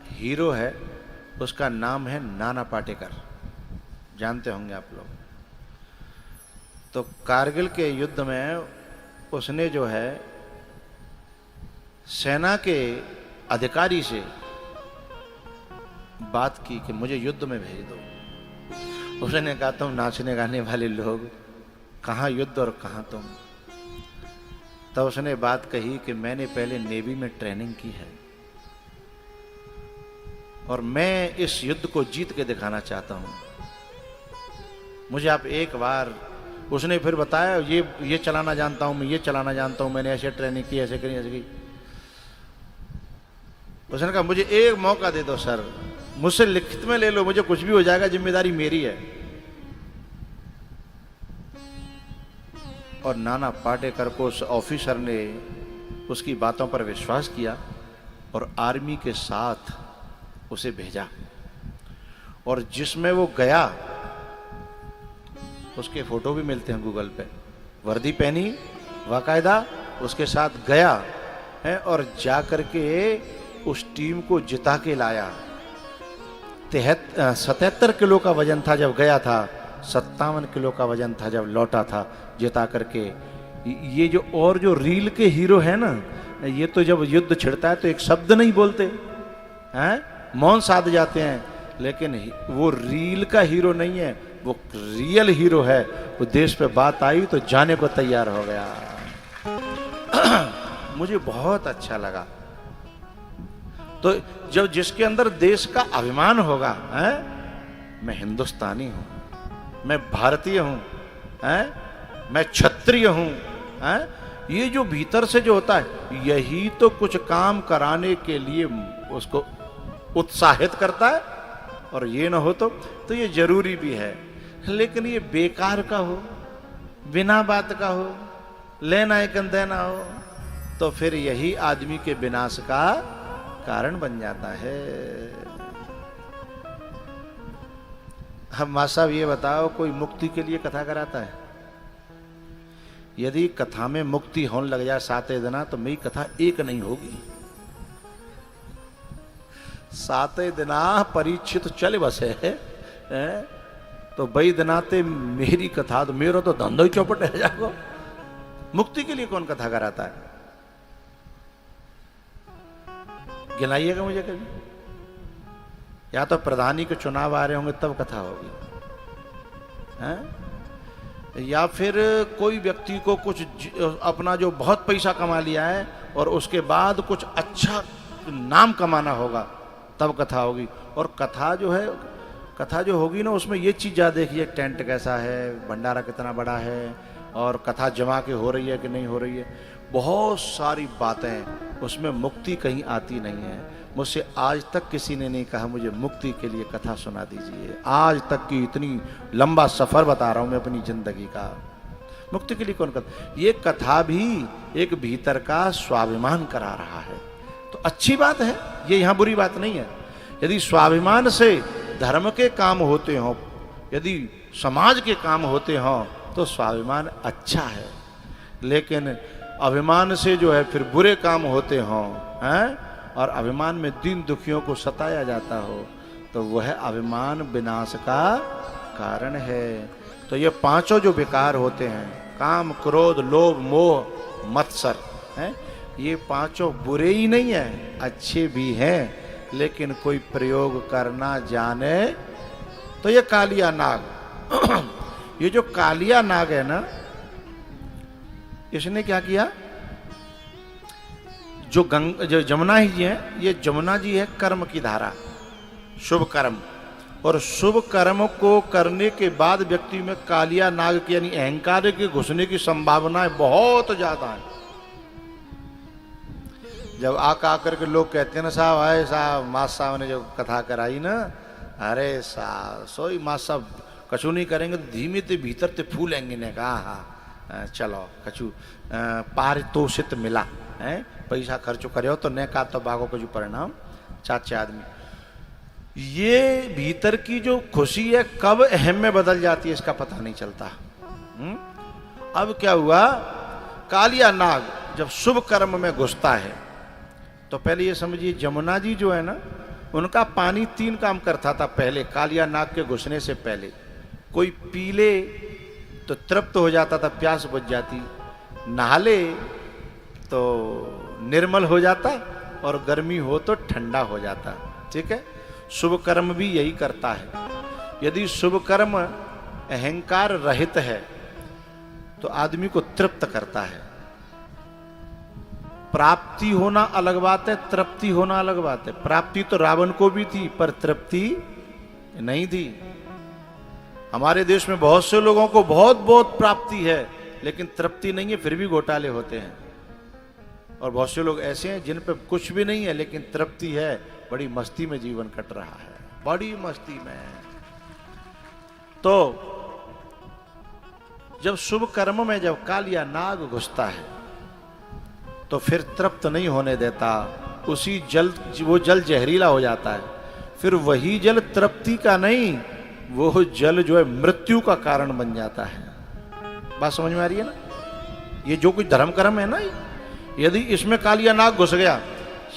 Speaker 1: हीरो है, उसका नाम है नाना पाटेकर, जानते होंगे आप लोग। तो कारगिल के युद्ध में उसने जो है सेना के अधिकारी से बात की कि मुझे युद्ध में भेज दो। उसने कहा तुम नाचने गाने वाले लोग, कहाँ युद्ध और कहाँ तुम। तो उसने बात कही कि मैंने पहले नेवी में ट्रेनिंग की है और मैं इस युद्ध को जीत के दिखाना चाहता हूं। मुझे आप एक बार, उसने फिर बताया ये चलाना जानता हूं मैं, ये चलाना जानता हूं, मैंने ऐसे ट्रेनिंग की, ऐसे करी, ऐसे की। उसने कहा मुझे एक मौका दे दो सर, मुझसे लिखित में ले लो, मुझे कुछ भी हो जाएगा, जिम्मेदारी मेरी है। और नाना पाटेकर को उस ऑफिसर ने उसकी बातों पर विश्वास किया और आर्मी के साथ उसे भेजा। और जिसमें वो गया उसके फोटो भी मिलते हैं गूगल पे, वर्दी पहनी बाकायदा, उसके साथ गया है और जा करके उस टीम को जिता के लाया। 77 किलो का वजन था जब गया था, 57 किलो का वजन था जब लौटा था जिता करके। ये जो और जो रील के हीरो है ना, ये तो जब युद्ध छिड़ता है तो एक शब्द नहीं बोलते हैं, मौन साध जाते हैं। लेकिन वो रील का हीरो नहीं है, वो रियल हीरो है। वो देश पे बात आई तो जाने को तैयार हो गया। मुझे बहुत अच्छा लगा। तो जब जिसके अंदर देश का अभिमान होगा, है? मैं हिंदुस्तानी हूं, मैं भारतीय हूं, है? मैं क्षत्रिय हूं, है? ये जो भीतर से जो होता है, यही तो कुछ काम कराने के लिए उसको उत्साहित करता है। और ये ना हो तो ये जरूरी भी है। लेकिन ये बेकार का हो, बिना बात का हो, लेना एक देना हो, तो फिर यही आदमी के विनाश का कारण बन जाता है। हम मां साहब ये बताओ, कोई मुक्ति के लिए कथा कराता है? यदि कथा में मुक्ति होने लग जाए 7 दिना, तो मेरी कथा एक नहीं होगी। 7 दिना परीक्षित चले बसे है, तो बई दिनाते मेरी कथा, तो मेरा तो धंधो ही चौपट रह जाएगा। मुक्ति के लिए कौन कथा कराता है? गिनाइएगा मुझे कभी। या तो प्रधानी के चुनाव आ रहे होंगे तब कथा होगी, हैं? या फिर कोई व्यक्ति को कुछ अपना जो बहुत पैसा कमा लिया है और उसके बाद कुछ अच्छा नाम कमाना होगा, तब कथा होगी। और कथा जो है, कथा जो होगी ना, उसमें ये चीज़ ज़्यादा देखिए, टेंट कैसा है, भंडारा कितना बड़ा है, और कथा जमा के हो रही है कि नहीं हो रही है। बहुत सारी बातें, उसमें मुक्ति कहीं आती नहीं है। मुझसे आज तक किसी ने नहीं कहा मुझे मुक्ति के लिए कथा सुना दीजिए। आज तक की इतनी लंबा सफर बता रहा हूं मैं अपनी जिंदगी का। मुक्ति के लिए कौन कथा? ये कथा भी एक भीतर का स्वाभिमान करा रहा है, तो अच्छी बात है, ये यहां बुरी बात नहीं है। यदि स्वाभिमान से धर्म के काम होते हों, यदि समाज के काम होते हों, तो स्वाभिमान अच्छा है। लेकिन अभिमान से जो है फिर बुरे काम होते हों, हैं, और अभिमान में दीन दुखियों को सताया जाता हो, तो वह अभिमान विनाश का कारण है। तो ये पांचों जो विकार होते हैं, काम, क्रोध, लोभ, मोह, मत्सर, हैं, ये पांचों बुरे ही नहीं हैं, अच्छे भी हैं। लेकिन कोई प्रयोग करना जाने तो ये कालिया नाग ये जो कालिया नाग है ना, इसने क्या किया? जो जमुना जी है, ये जमुना जी है कर्म की धारा, शुभ कर्म। और शुभ कर्म को करने के बाद व्यक्ति में कालिया नाग की यानी अहंकार के घुसने की संभावनाएं बहुत ज्यादा है। जब आकर के लोग कहते हैं ना, साहब आए साहब, मास साहब ने जो कथा कराई ना, अरे साहब सोई मास साहब कछु नहीं करेंगे तो धीमे ते भीतर ते फूलेंगे। ने कहा हाँ चलो कछु पारितोषित मिला है, पैसा खर्च करे हो तो ने का तो बागो कछु परिणाम चाचे आदमी। ये भीतर की जो खुशी है कब अहम में बदल जाती है इसका पता नहीं चलता। अब क्या हुआ, कालिया नाग जब शुभ कर्म में घुसता है, तो पहले ये समझिए जमुना जी जो है ना, उनका पानी 3 काम करता था पहले, कालिया नाग के घुसने से पहले। कोई पी ले तो तृप्त हो जाता था, प्यास बुझ जाती, नहा ले तो निर्मल हो जाता, और गर्मी हो तो ठंडा हो जाता। ठीक है, शुभ कर्म भी यही करता है। यदि शुभ कर्म अहंकार रहित है तो आदमी को तृप्त करता है। प्राप्ति होना अलग बात है, तृप्ति होना अलग बात है। प्राप्ति तो रावण को भी थी पर तृप्ति नहीं थी। हमारे देश में बहुत से लोगों को बहुत बहुत प्राप्ति है लेकिन तृप्ति नहीं है, फिर भी घोटाले होते हैं। और बहुत से लोग ऐसे हैं जिन पे कुछ भी नहीं है लेकिन तृप्ति है, बड़ी मस्ती में जीवन कट रहा है, बड़ी मस्ती में। तो जब शुभ कर्म में जब कालिया नाग घुसता है तो फिर तृप्त नहीं होने देता, उसी जल, वो जल जहरीला हो जाता है। फिर वही जल तृप्ति का नहीं, वो जल जो है मृत्यु का कारण बन जाता है। बात समझ में आ रही है ना? ये जो कुछ धर्म कर्म है ना, यदि इसमें कालिया नाग घुस गया,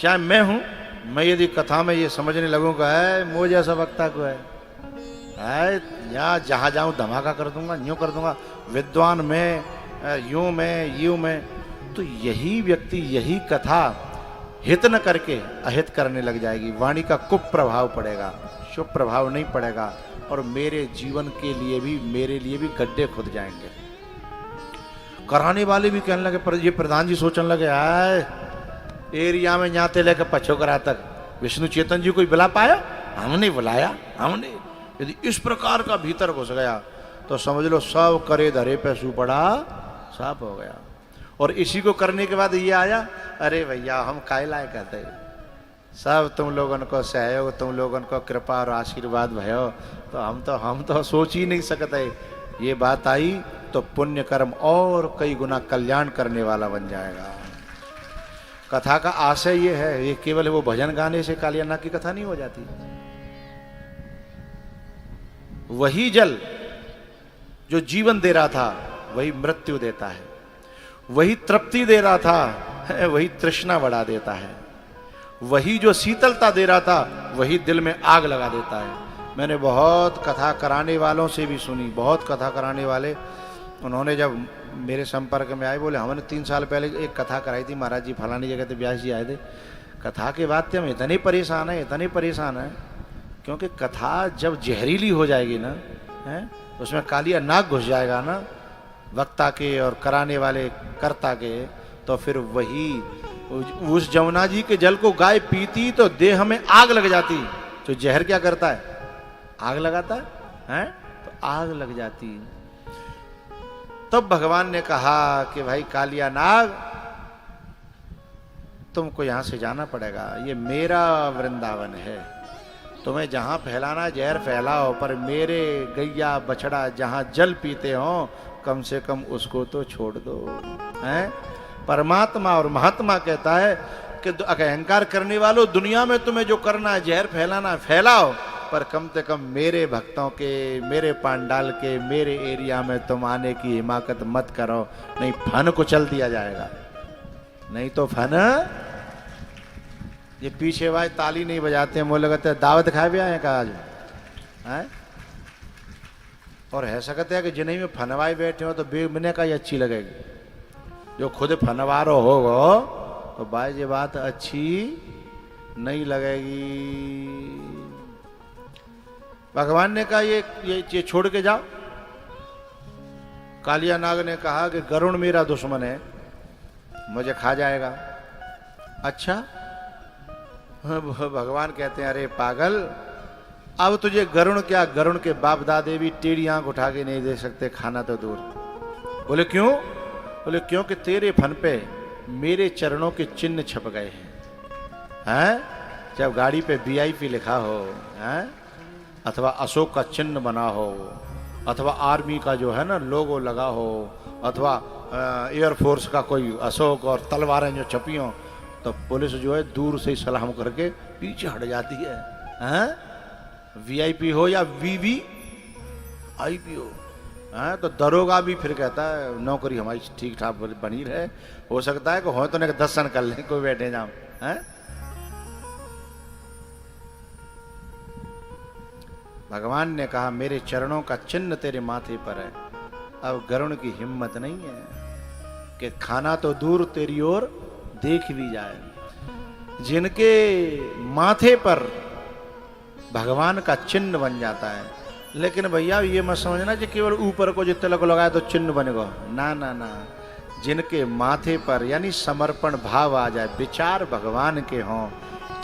Speaker 1: चाहे मैं हूं, मैं यदि कथा में ये समझने लगूंगा है मुझे ऐसा वक्ता को है या जहां जाऊं धमाका कर दूंगा, यूं कर दूंगा, विद्वान में यूं में, तो यही व्यक्ति यही कथा हित न करके अहित करने लग जाएगी। वाणी का कुप्रभाव पड़ेगा, शुभ प्रभाव नहीं पड़ेगा, और मेरे जीवन के लिए भी, मेरे लिए भी गड्ढे खुद जाएंगे। कराने वाले भी कहने लगे, पर ये प्रधान जी सोचने लगे, आए एरिया में जाते लेकर पछोकरा तक विष्णु चेतन जी कोई बुला पाया? हमने बुलाया, हमने। यदि इस प्रकार का भीतर घुस गया तो समझ लो सब करे धरे पे सुपड़ा साफ हो गया। और इसी को करने के बाद ये आया, अरे भैया हम काय लाए कहते, सब तुम लोगन को सहयोग, तुम लोगन को कृपा और आशीर्वाद भयो, तो हम तो सोच ही नहीं सकते। ये बात आई तो पुण्य कर्म और कई गुना कल्याण करने वाला बन जाएगा। कथा का आशय ये है, ये केवल वो भजन गाने से कालिया नाग की कथा नहीं हो जाती। वही जल जो जीवन दे रहा था वही मृत्यु देता है, वही तृप्ति दे रहा था वही तृष्णा बढ़ा देता है, वही जो शीतलता दे रहा था वही दिल में आग लगा देता है। मैंने बहुत कथा कराने वालों से भी सुनी, बहुत कथा कराने वाले, उन्होंने जब मेरे संपर्क में आए, बोले हमने 3 साल पहले एक कथा कराई थी महाराज जी, फलानी जगह पे व्यास जी आए थे, कथा के बाद हम इतने परेशान हैं, क्योंकि कथा जब जहरीली हो जाएगी ना, है उसमें कालिया नाग घुस जाएगा ना वक्ता के और कराने वाले कर्ता के, तो फिर वही उस जमुना जी के जल को गाय पीती तो देह में आग लग जाती। तो जहर क्या करता है? आग लगाता है? तो आग लग जाती। तब भगवान ने कहा कि भाई कालिया नाग, तुमको यहां से जाना पड़ेगा, ये मेरा वृंदावन है, तुम्हें जहां फैलाना जहर फैलाओ, पर मेरे गैया बछड़ा जहां जल पीते हो कम से कम उसको तो छोड़ दो। हैं? परमात्मा और महात्मा कहता है कि अहंकार करने वालों, दुनिया में तुम्हें जो करना है जहर फैलाना फैलाओ, पर कम से कम मेरे भक्तों के, मेरे पांडाल के, मेरे एरिया में तुम आने की हिमाकत मत करो, नहीं फन को चल दिया जाएगा। नहीं तो फन, ये पीछे भाई ताली नहीं बजाते हैं, मुझे लगता है दावत खाए भी आए का आज है? और है सकते हैं कि जिन्हें में फनवाए बैठे हो तो बेमने का ही अच्छी लगेगी। जो खुद फनवारो होगो तो भाई ये बात अच्छी नहीं लगेगी। भगवान ने कहा ये छोड़ के जाओ। कालिया नाग ने कहा कि गरुण मेरा दुश्मन है, मुझे खा जाएगा। अच्छा, भगवान कहते हैं अरे पागल, अब तुझे गरुण क्या, गरुण के बाप दादे भी टेढ़ी आंख उठा के नहीं दे सकते, खाना तो दूर। बोले क्यों? बोले क्योंकि तेरे फन पे मेरे चरणों के चिन्ह छप गए हैं। जब गाड़ी पे VIP लिखा हो, हैं, अथवा अशोक का चिन्ह बना हो, अथवा आर्मी का जो है ना लोगो लगा हो, अथवा एयरफोर्स का कोई अशोक और तलवारें जो छपी हो, तो पुलिस जो है दूर से ही सलाम करके पीछे हट जाती है। हैं? VIP हो या VVIP हो, तो दरोगा भी फिर कहता है नौकरी हमारी ठीक ठाक बनी रहे, हो सकता है कि हो तो नहीं दर्शन कर लें, कोई बैठे जाओ। हैं? भगवान ने कहा मेरे चरणों का चिन्ह तेरे माथे पर है। अब गरुण की हिम्मत नहीं है कि खाना तो दूर तेरी ओर देख भी जाए। जिनके माथे पर भगवान का चिन्ह बन जाता है, लेकिन भैया ये मत समझना कि केवल ऊपर को जो तिलक लगाए तो चिन्ह बनेगा, ना ना ना। जिनके माथे पर यानी समर्पण भाव आ जाए, विचार भगवान के हों,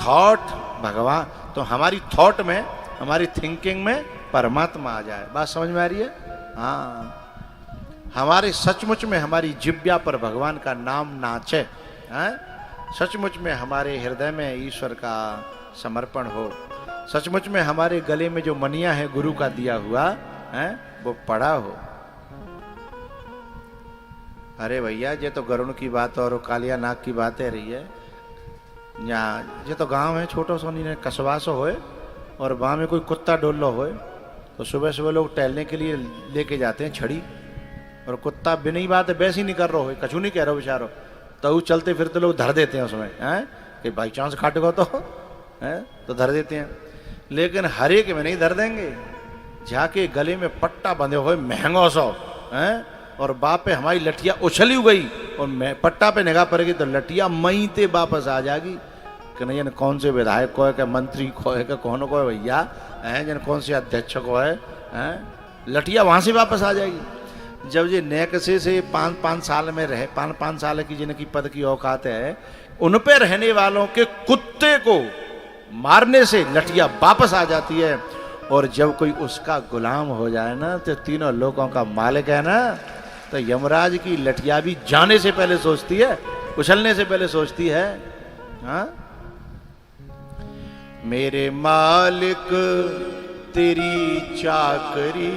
Speaker 1: थॉट भगवान, तो हमारी थॉट में, हमारी थिंकिंग में परमात्मा आ जाए। बात समझ में आ रही है? हाँ, हमारे सचमुच में हमारी जिब्या पर भगवान का नाम नाचे, हैं? सचमुच में हमारे हृदय में ईश्वर का समर्पण हो, सचमुच में हमारे गले में जो मनिया है गुरु का दिया हुआ है वो पड़ा हो। अरे भैया, ये तो गरुण की बात और कालिया नाग की बात है रही है। यहाँ ये तो गांव है छोटो सो, नहीं कस्बा सो होए, और वहाँ में कोई कुत्ता डोलो होए तो सुबह सुबह लोग टहलने के लिए लेके जाते हैं छड़ी, और कुत्ता बिना ही बात है वैसे ही नहीं कर रहा हो, कछु नहीं कह रहा बेचारो, तो वो चलते फिरते लोग धर देते हैं उसमें, हैं कि बाई चांस काट गो तो हैं तो धर देते हैं। लेकिन हर एक में नहीं धर देंगे, जाके गले में पट्टा बंधे हुए महंगो सो, हैं और बाप पे हमारी लठिया उछली गई और पट्टा पे निगाह पड़ेगी तो लठिया मई ते वापस आ जाएगी कि नहीं, जन कौन से विधायक को है, क्या मंत्री को है, क्या कौन को है भैया, हैं जन कौन से अध्यक्ष को है, हैं लठिया वहाँ से वापस आ जाएगी। जब ये नेकसे से 5-5 साल में रहे, 5-5 साल की जिनकी पद की औकात है, उन पे रहने वालों के कुत्ते को मारने से लठिया वापस आ जाती है। और जब कोई उसका गुलाम हो जाए ना तो तीनों लोगों का मालिक है ना, तो यमराज की लठिया भी जाने से पहले सोचती है, उछलने से पहले सोचती है। हाँ, मेरे मालिक तेरी चाकरी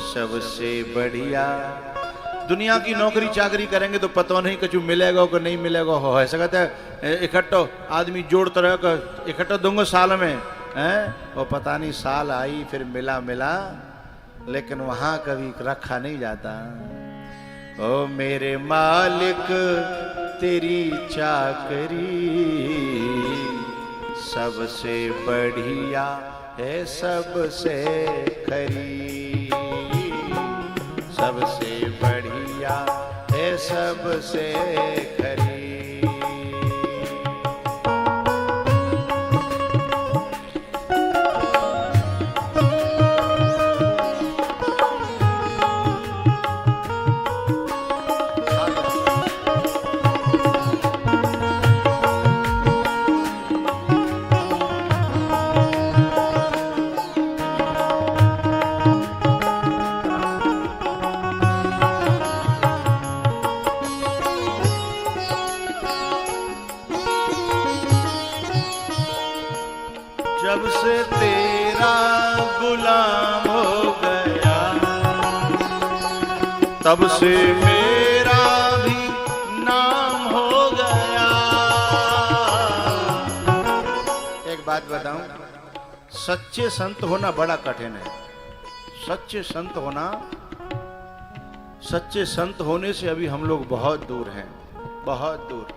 Speaker 1: सबसे बढ़िया। दुनिया की नौकरी चाकरी करेंगे तो पता नहीं कुछ मिलेगा कि नहीं मिलेगा, हो ऐसा कहते हैं इकट्ठो आदमी जोड़ तरह का इकट्ठो दूंगा साल में, हैं वो पता नहीं साल आई फिर मिला, लेकिन वहां कभी रखा नहीं जाता। ओ मेरे मालिक तेरी चाकरी सबसे बढ़िया है, सबसे खरी, सबसे बढ़िया है, सबसे खरी। जब से तेरा गुलाम हो गया, तब से मेरा भी नाम हो गया। एक बात बताऊं, सच्चे संत होना बड़ा कठिन है। सच्चे संत होना, सच्चे संत होने से अभी हम लोग बहुत दूर हैं, बहुत दूर।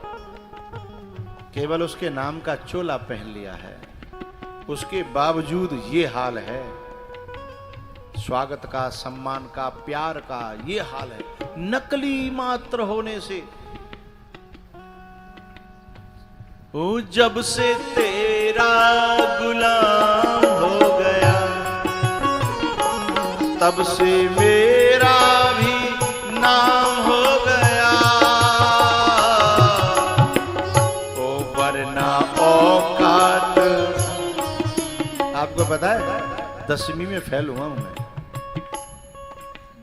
Speaker 1: केवल उसके नाम का चोला पहन लिया है, उसके बावजूद ये हाल है, स्वागत का, सम्मान का, प्यार का ये हाल है, नकली मात्र होने से। ओ जब से तेरा गुलाम हो गया, तब से मेरा भी नाम हो गया। ओ वरना औकात, आपको पता है 10वीं में फेल हुआ हूं मैं,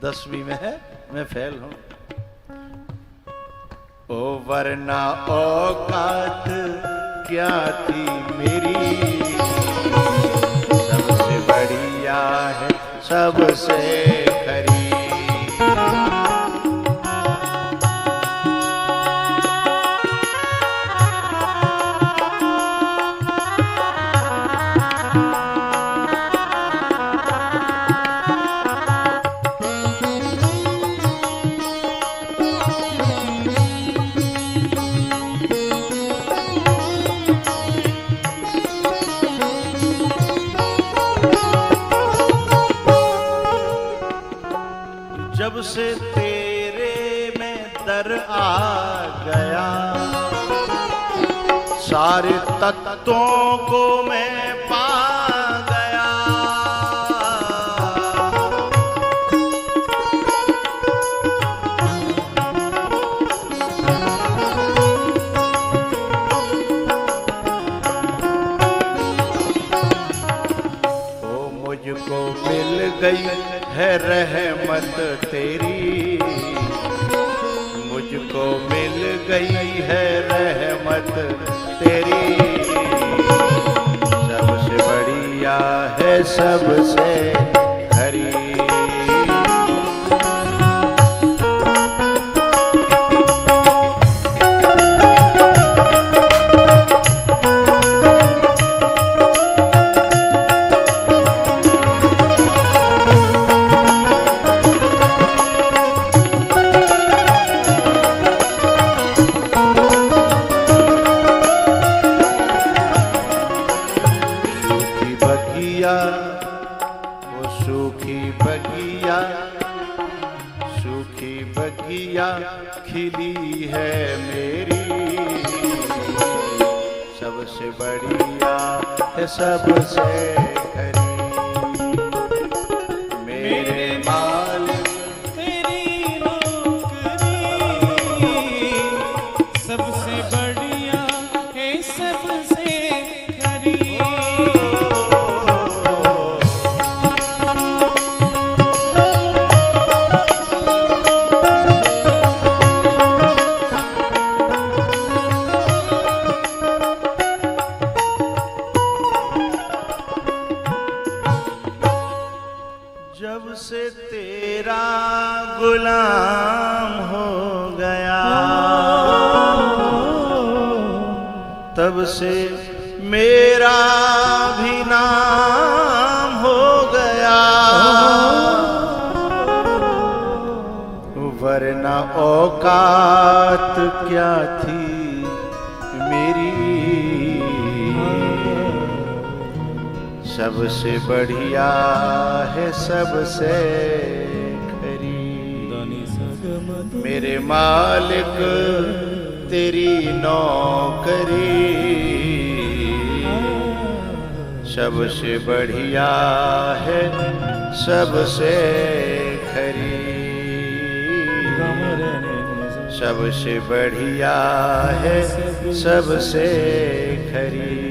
Speaker 1: 10वीं में है मैं फेल हूं। ओ वरना औकात क्या थी मेरी, सबसे बढ़िया है, सबसे खरी। जब से तेरे में दर आ गया, सारे तत्वों को मैं पा गया। गई है रहमत तेरी, मुझको मिल गई है रहमत तेरी, सबसे बढ़िया है सबसे खरी। सूखी बगिया खिली है मेरी, सबसे बढ़िया है सबसे खरी। मेरे मालिक
Speaker 2: तेरी नौकरी, सबसे बढ़िया है सबसे खरी।
Speaker 1: जब से तेरा गुलाम हो गया, तब से मेरा भी नाम हो गया, वरना औकात क्या थी मेरी, सबसे बढ़िया है सबसे खरी। मेरे मालिक तेरी नौकरी, सबसे बढ़िया है सबसे खरी, सबसे बढ़िया है सबसे खरी।